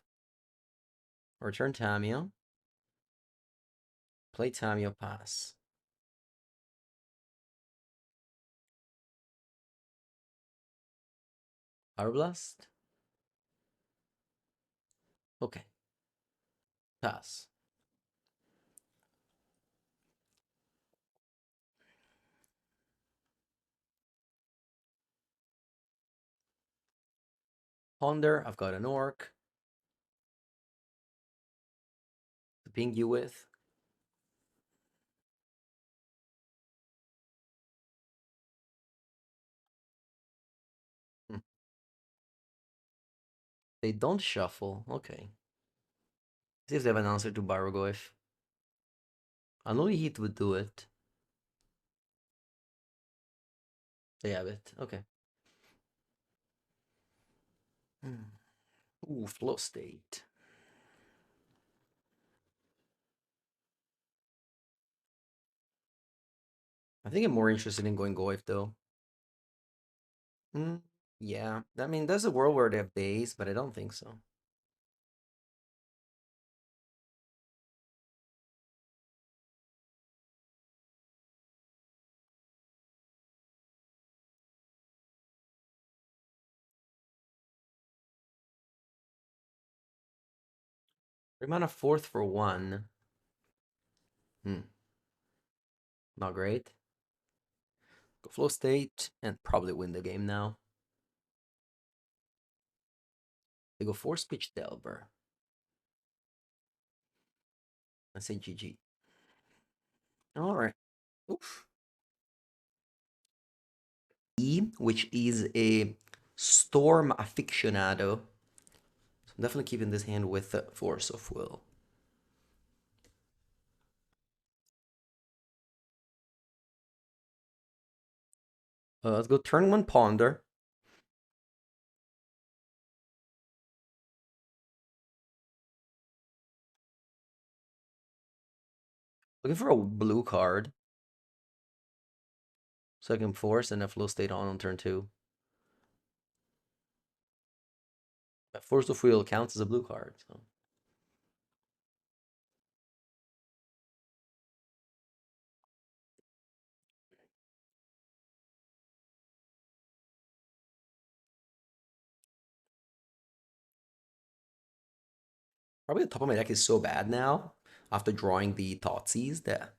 S1: Return Tamio. Play Tamio, pass. Power Blast? Okay, pass. Ponder, I've got an Orc to ping you with. Hmm. They don't shuffle. Okay. See if they have an answer to Bargoif. An only hit would do it. They have it. Okay. Ooh, flow state. I think I'm more interested in going Goif though. Mm, yeah, I mean, there's a world where they have days, but I don't think so. Amount of fourth for one. Hmm, not great. Go flow state and probably win the game now. They go force pitch Delver. I say GG. All right. Oof. E, which is a storm aficionado. So I'm definitely keeping this hand with the force of will. Let's go turn one ponder. Looking for a blue card so I can force and a flow state on turn two. Force of will counts as a blue card. So probably the top of my deck is so bad now after drawing the Thoughtseize that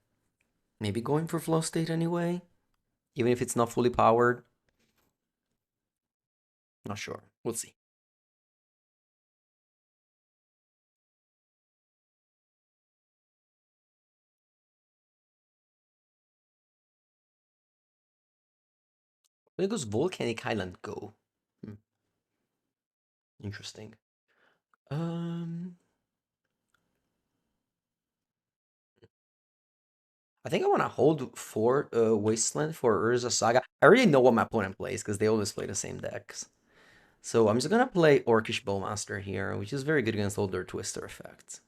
S1: maybe going for flow state anyway, even if it's not fully powered. Not sure. We'll see. Where does Volcanic Island go? Hmm, interesting. Um, I think I want to hold for Wasteland for Urza Saga. I already know what my opponent plays because they always play the same decks. So I'm just gonna play Orcish Bowmaster here, which is very good against all their Twister effects.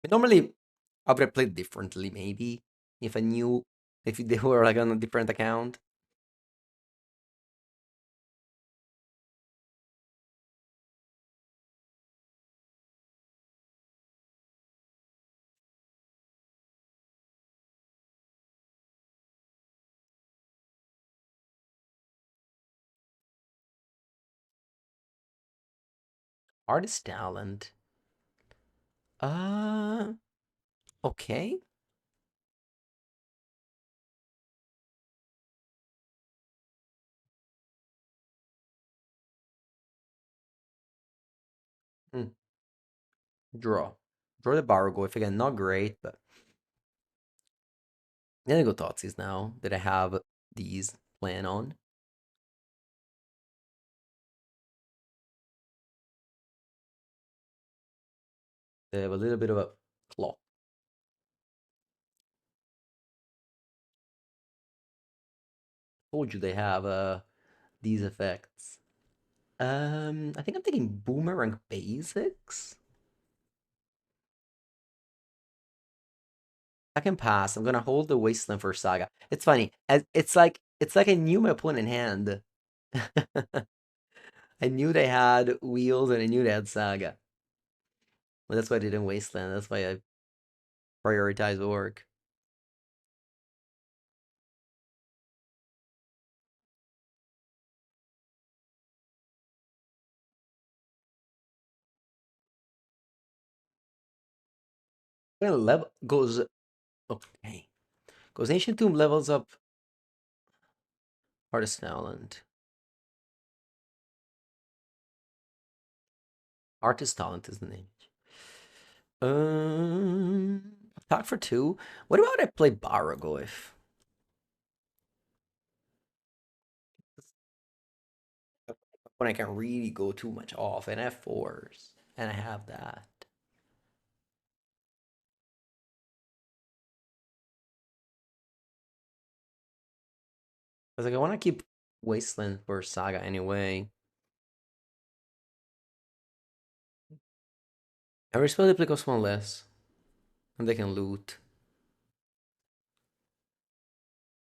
S1: But normally, I would have played differently, maybe if I knew if they were like on a different account. Artist talent. Uh, okay. Hmm, draw. Draw the Bargoyf again. Not great, but then I go Thoughtseize now that I have these plan on. They have a little bit of a clock. Told you they have these effects. I think I'm taking Boomerang Basics. I can pass. I'm gonna hold the Wasteland for Saga. It's funny. It's like I knew my opponent in hand. I knew they had wheels and I knew they had Saga. Well, that's why I didn't Wasteland. That's why I prioritize Orc. Well, level goes okay. Goes Ancient Tomb levels up Artist Talent. Artist Talent is the name. Attack for two. What about I play Baragoyf? When I can really go too much off and have fours, and I have that. I was like, I want to keep Wasteland for Saga anyway. I respect the Plico one less. And they can loot.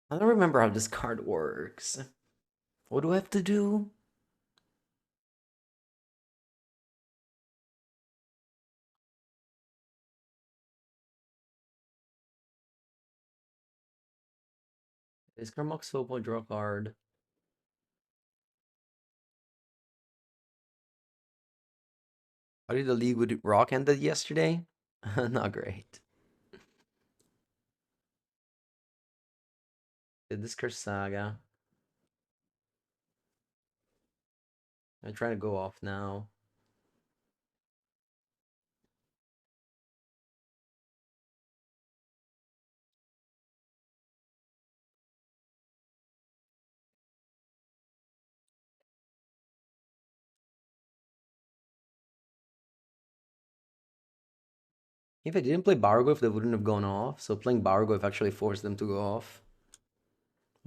S1: I don't remember how this card works. What do I have to do? Discard Mox Football, draw a card. How did the league with Rock ended yesterday? Not great. The Discard Saga. I'm trying to go off now. If I didn't play Bargov, they wouldn't have gone off. So playing Bargov actually forced them to go off.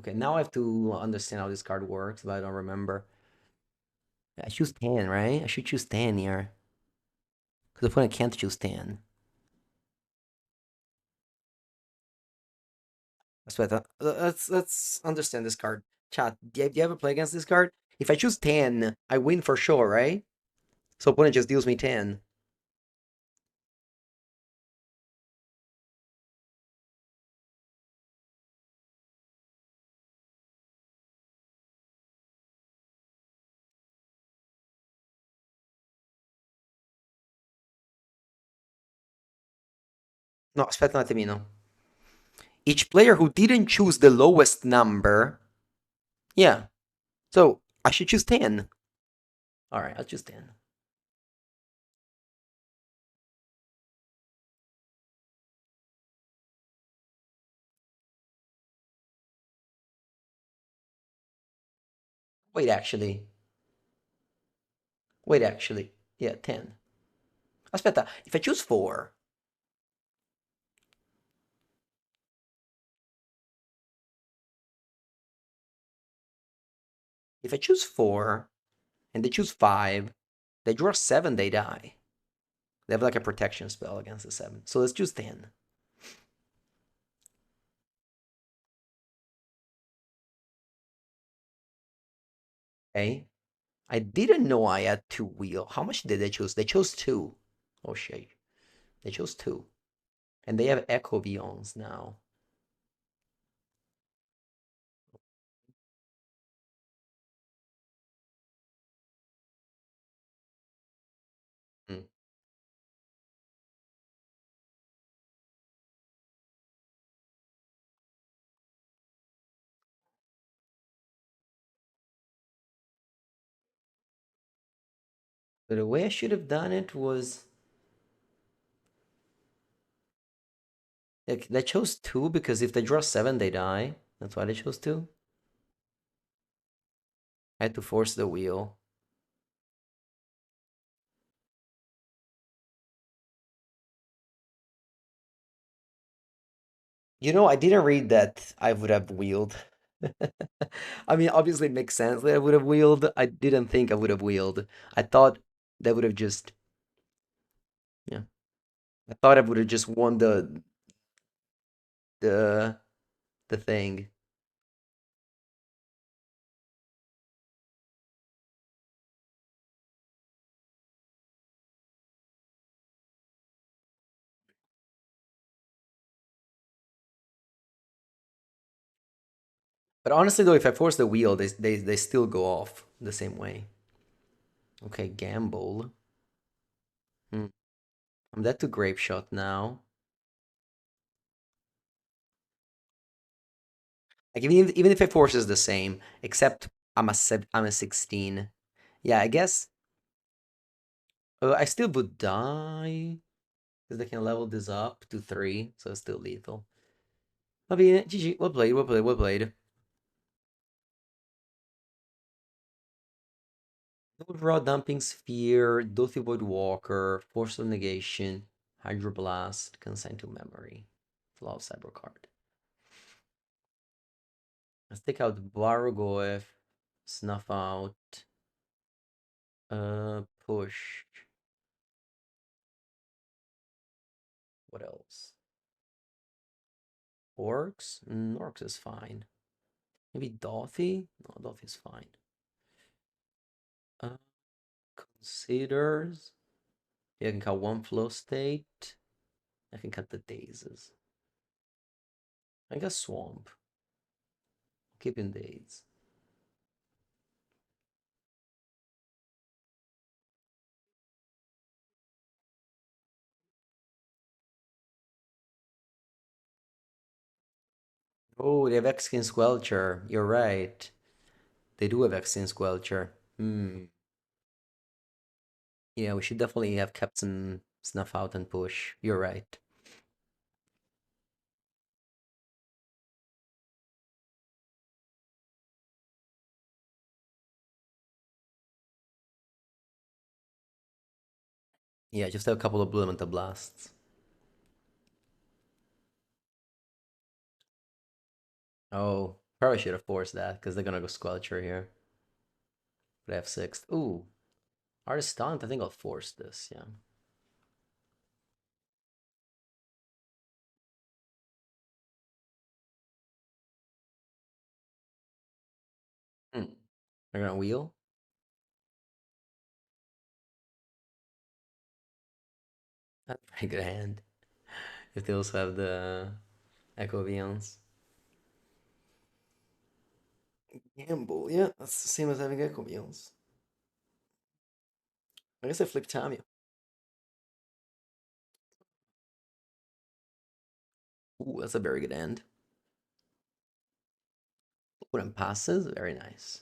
S1: Okay, now I have to understand how this card works, but I don't remember. I choose Tan, right? I should choose Tan here. Because the opponent can't choose Tan. That's what let's understand this card. Chat, do you ever play against this card? If I choose Tan, I win for sure, right? So opponent just deals me 10. No, aspetta un attimino. Each player who didn't choose the lowest number. Yeah. So I should choose 10. Alright, I'll choose 10. Wait, actually. Wait, actually. Yeah, 10. Aspetta, if I choose 4, if I choose 4 and they choose 5, they draw 7, they die. They have like a protection spell against the 7. So let's choose 10. Okay. I didn't know I had 2 wheel. How much did they choose? They chose 2. Oh shit. They chose 2. And they have Echo Beyonds now. Hmm. But the way I should have done it was like they chose 2 because if they draw 7, they die. That's why they chose 2. I had to force the wheel. You know, I didn't read that I would have wheeled. I mean, obviously it makes sense that I would have wheeled. I didn't think I would have wheeled. I thought they would have just, yeah. I thought I would have just won the the thing. But honestly, though, if I force the wheel, they still go off the same way. Okay, gamble. Hmm. I'm dead to grape shot now. Like even if it forces the same, except I'm a 16. Yeah, I guess I still would die because they can level this up to 3, so it's still lethal. Va bene, GG, well played, well played, well played. Raw Dumping Sphere, Dothy Void Walker, Force of Negation, Hydroblast, Consign to Memory, Flaw Cyber card. Let's take out Bargoef, Snuff Out, Push. What else? Orcs? Orcs is fine. Maybe Dothy? No, Dothy's fine. Uh, Considers. Yeah, I can cut one flow state. I can cut the dazes. I guess Swamp. Keeping daze. Oh, they have X-Skin Squelcher. You're right. They do have X-Skin Squelcher. Hmm. Yeah, we should definitely have kept some Snuff out and push. You're right. Yeah, just have a couple of Blue Elemental Blasts. Oh, probably should have forced that because they're gonna go Squelcher here. But I have sixth. Ooh, Artist Stunt. I think I'll force this. Yeah. Hmm. They're gonna wheel. That's a pretty good hand. If they also have the Echo Viance. Gamble, yeah, that's the same as having Echo Viance. I guess I flipped Tamio. Ooh, that's a very good end. When it passes, very nice.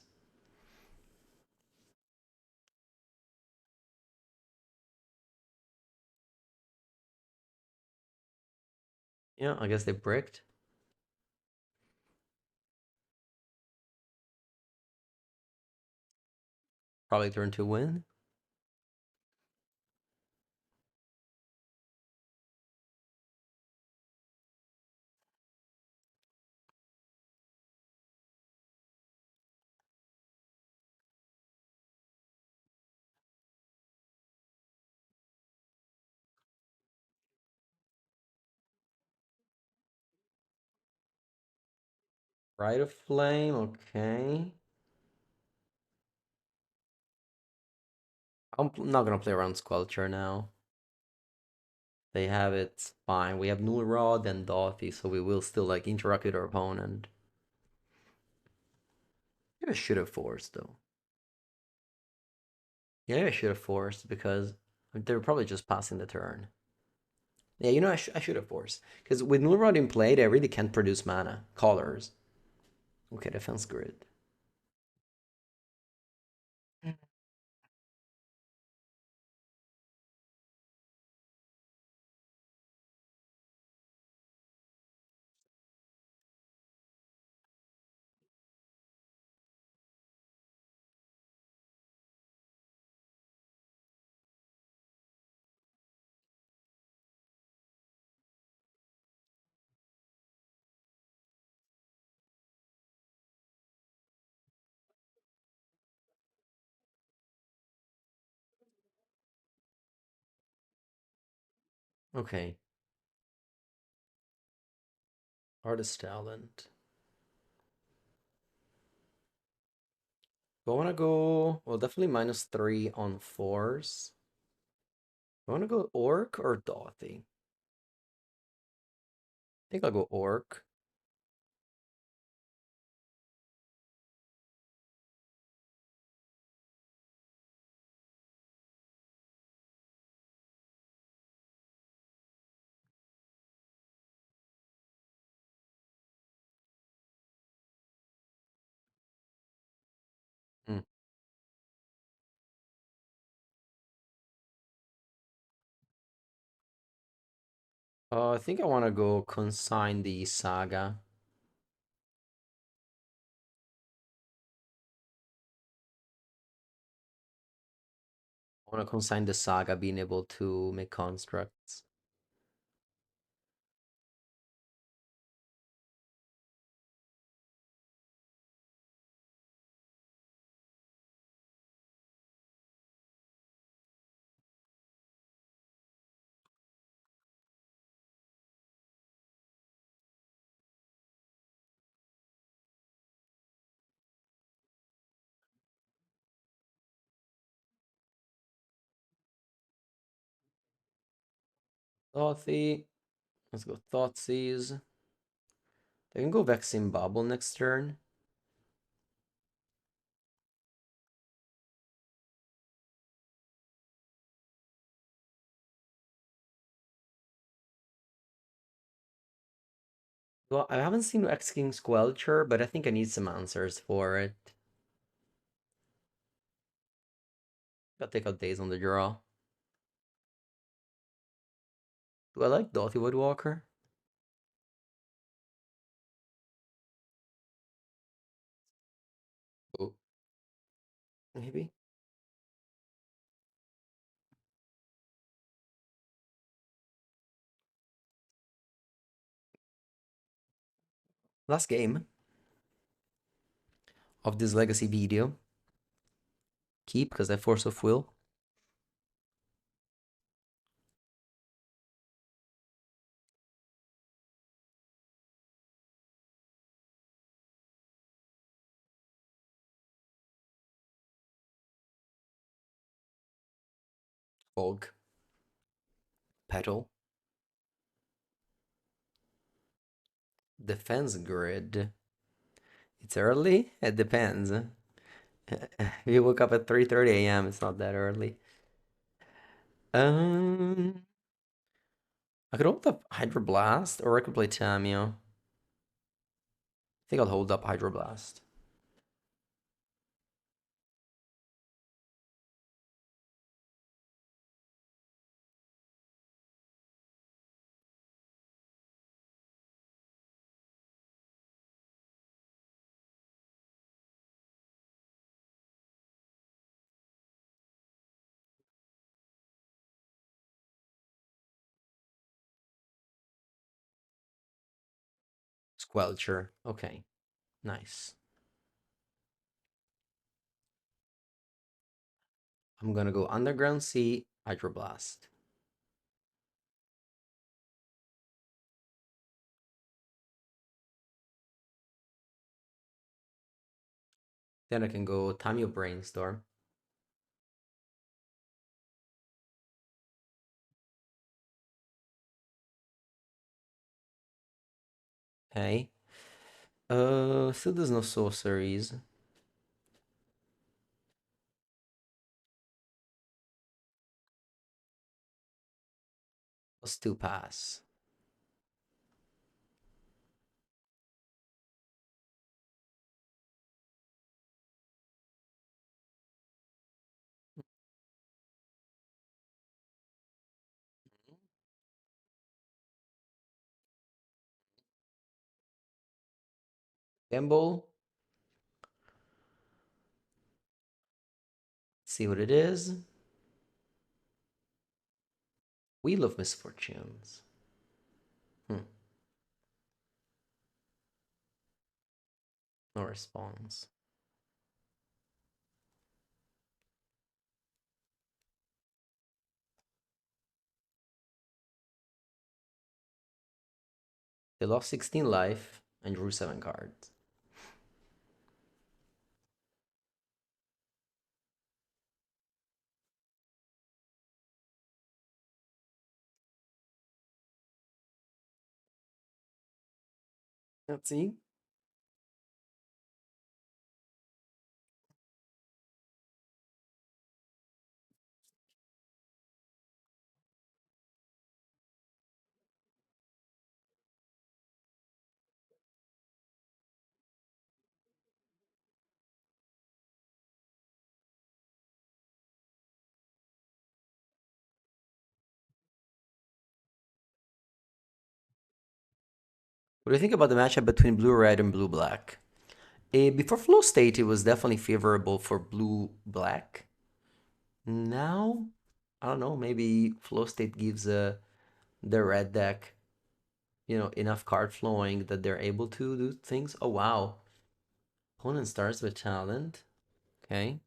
S1: Yeah, I guess they bricked. Probably turn to win. Rite of Flame, okay. Not gonna play around Squelcher now. They have it fine. We have Null Rod and Dothy, so we will still like interact with our opponent. Maybe I should have forced though. Yeah, maybe I should have forced because they were probably just passing the turn. Yeah, you know, I should have forced. Because with Null Rod in play, they really can't produce mana. Colors. Okay, defense grid. Okay, artist talent. Do I want to go? Well, definitely -3 on force. I want to go Orc or Dothy? I think I'll go Orc. Hmm. I think I want to go consign the Saga. I want to consign the Saga being able to make constructs. Thoughty. Let's go Thoughtseize. They can go Vexing Bubble next turn. Well, I haven't seen X King Squelcher, but I think I need some answers for it. Gotta take out Days on the draw. Do I like Dothy Woodwalker? Oh, maybe. Last game of this legacy video. Keep, because I Force of Will. Fog. Petal. Defense Grid. It's early? It depends. If you woke up at 3:30 a.m., it's not that early. Um, I could hold up Hydroblast, or I could play Tamio. I think I'll hold up Hydroblast. Squelcher. Okay, nice. I'm gonna go Underground Sea, Hydroblast. Then I can go Tamio Brainstorm. Okay. Still there's no sorceries. Let's two pass. Gamble. See what it is. Wheel of Misfortunes. Hmm. No response. They lost 16 life and drew 7 cards. Let's see. What do you think about the matchup between blue red and blue black? Before flow state, it was definitely favorable for blue black. Now, I don't know. Maybe flow state gives the red deck, enough card flowing that they're able to do things. Oh wow, opponent starts with talent. Okay,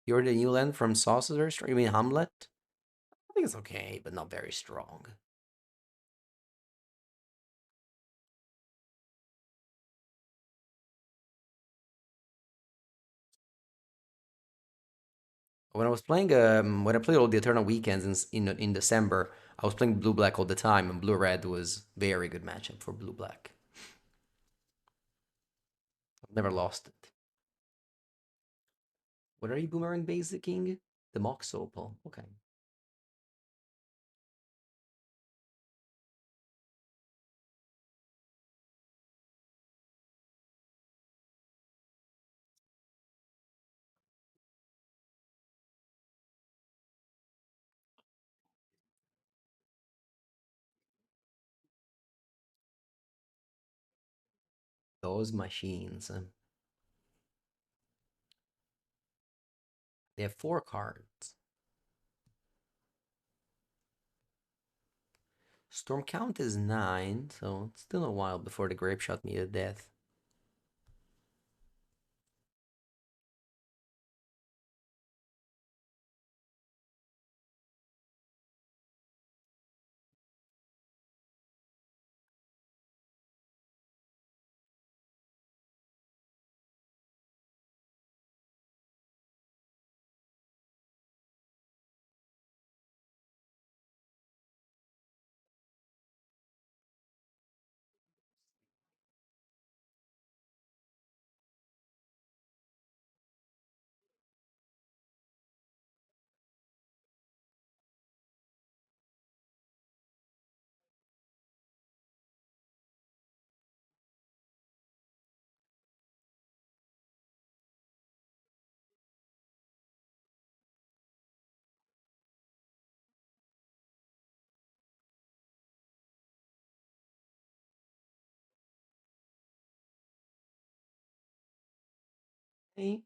S1: you're the new land from Saucer. You mean Hamlet? I think it's okay, but not very strong. When I was playing, when I played all the Eternal Weekends in December, I was playing Blue Black all the time, and Blue Red was very good matchup for Blue Black. I've never lost it. What are you boomerang basicing? The Mox Opal. Okay. Those machines. They have 4 cards. Storm count is 9, so it's still a while before the grape shot me to death. Hey.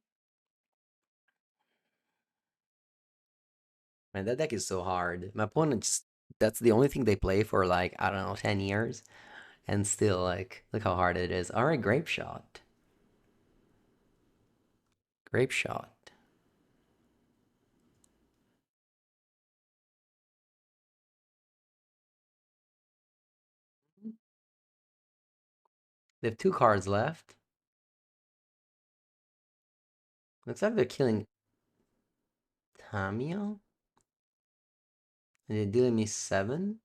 S1: Man, that deck is so hard. My opponents, that's the only thing they play for like, I don't know, 10 years. And still, like, look how hard it is. All right, grape shot. Grape shot. They have 2 cards left. Looks like they're killing Tamio. And they're dealing me 7.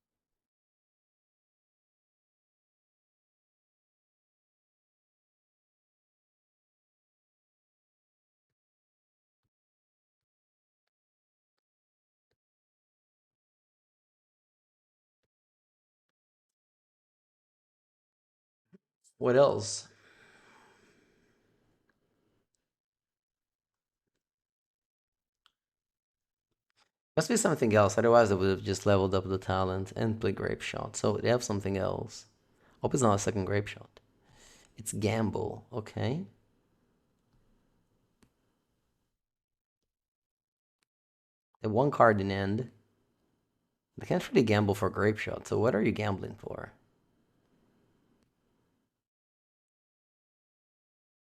S1: What else? Must be something else. Otherwise, I would have just leveled up the talent and played grape shot. So they have something else. Hope it's not a second grape shot. It's gamble. Okay. They have 1 card in end. They can't really gamble for grape shot. So what are you gambling for?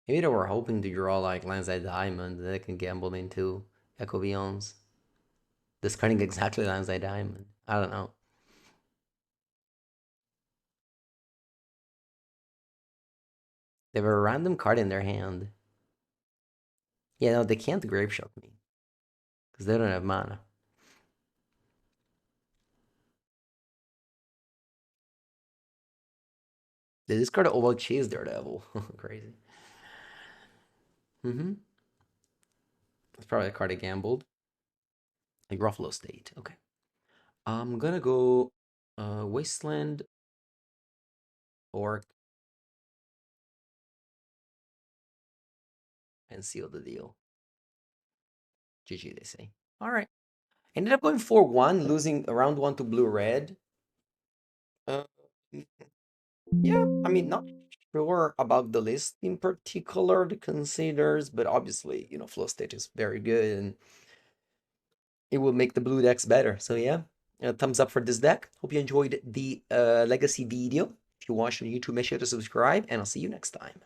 S1: Maybe they were hoping to draw like Landside Diamond that they can gamble into Echo Beyonds. Discarding exactly Landside Diamond. I don't know. They have a random card in their hand. Yeah, no, they can't grape shot me. Because they don't have mana. They discard Oval Chase Daredevil. Crazy. Mm-hmm. It's probably a card I gambled. Like Ruffalo State. Okay. I'm gonna go Wasteland Orc and seal the deal. GG, they say. All right. Ended up going 4-1, losing round 1 to Blue Red. Uh, yeah, I mean, not sure about the list in particular, the considers, but obviously, Flow State is very good and it will make the blue decks better. So yeah, thumbs up for this deck. Hope you enjoyed the Legacy video. If you watched on YouTube, make sure to subscribe, and I'll see you next time.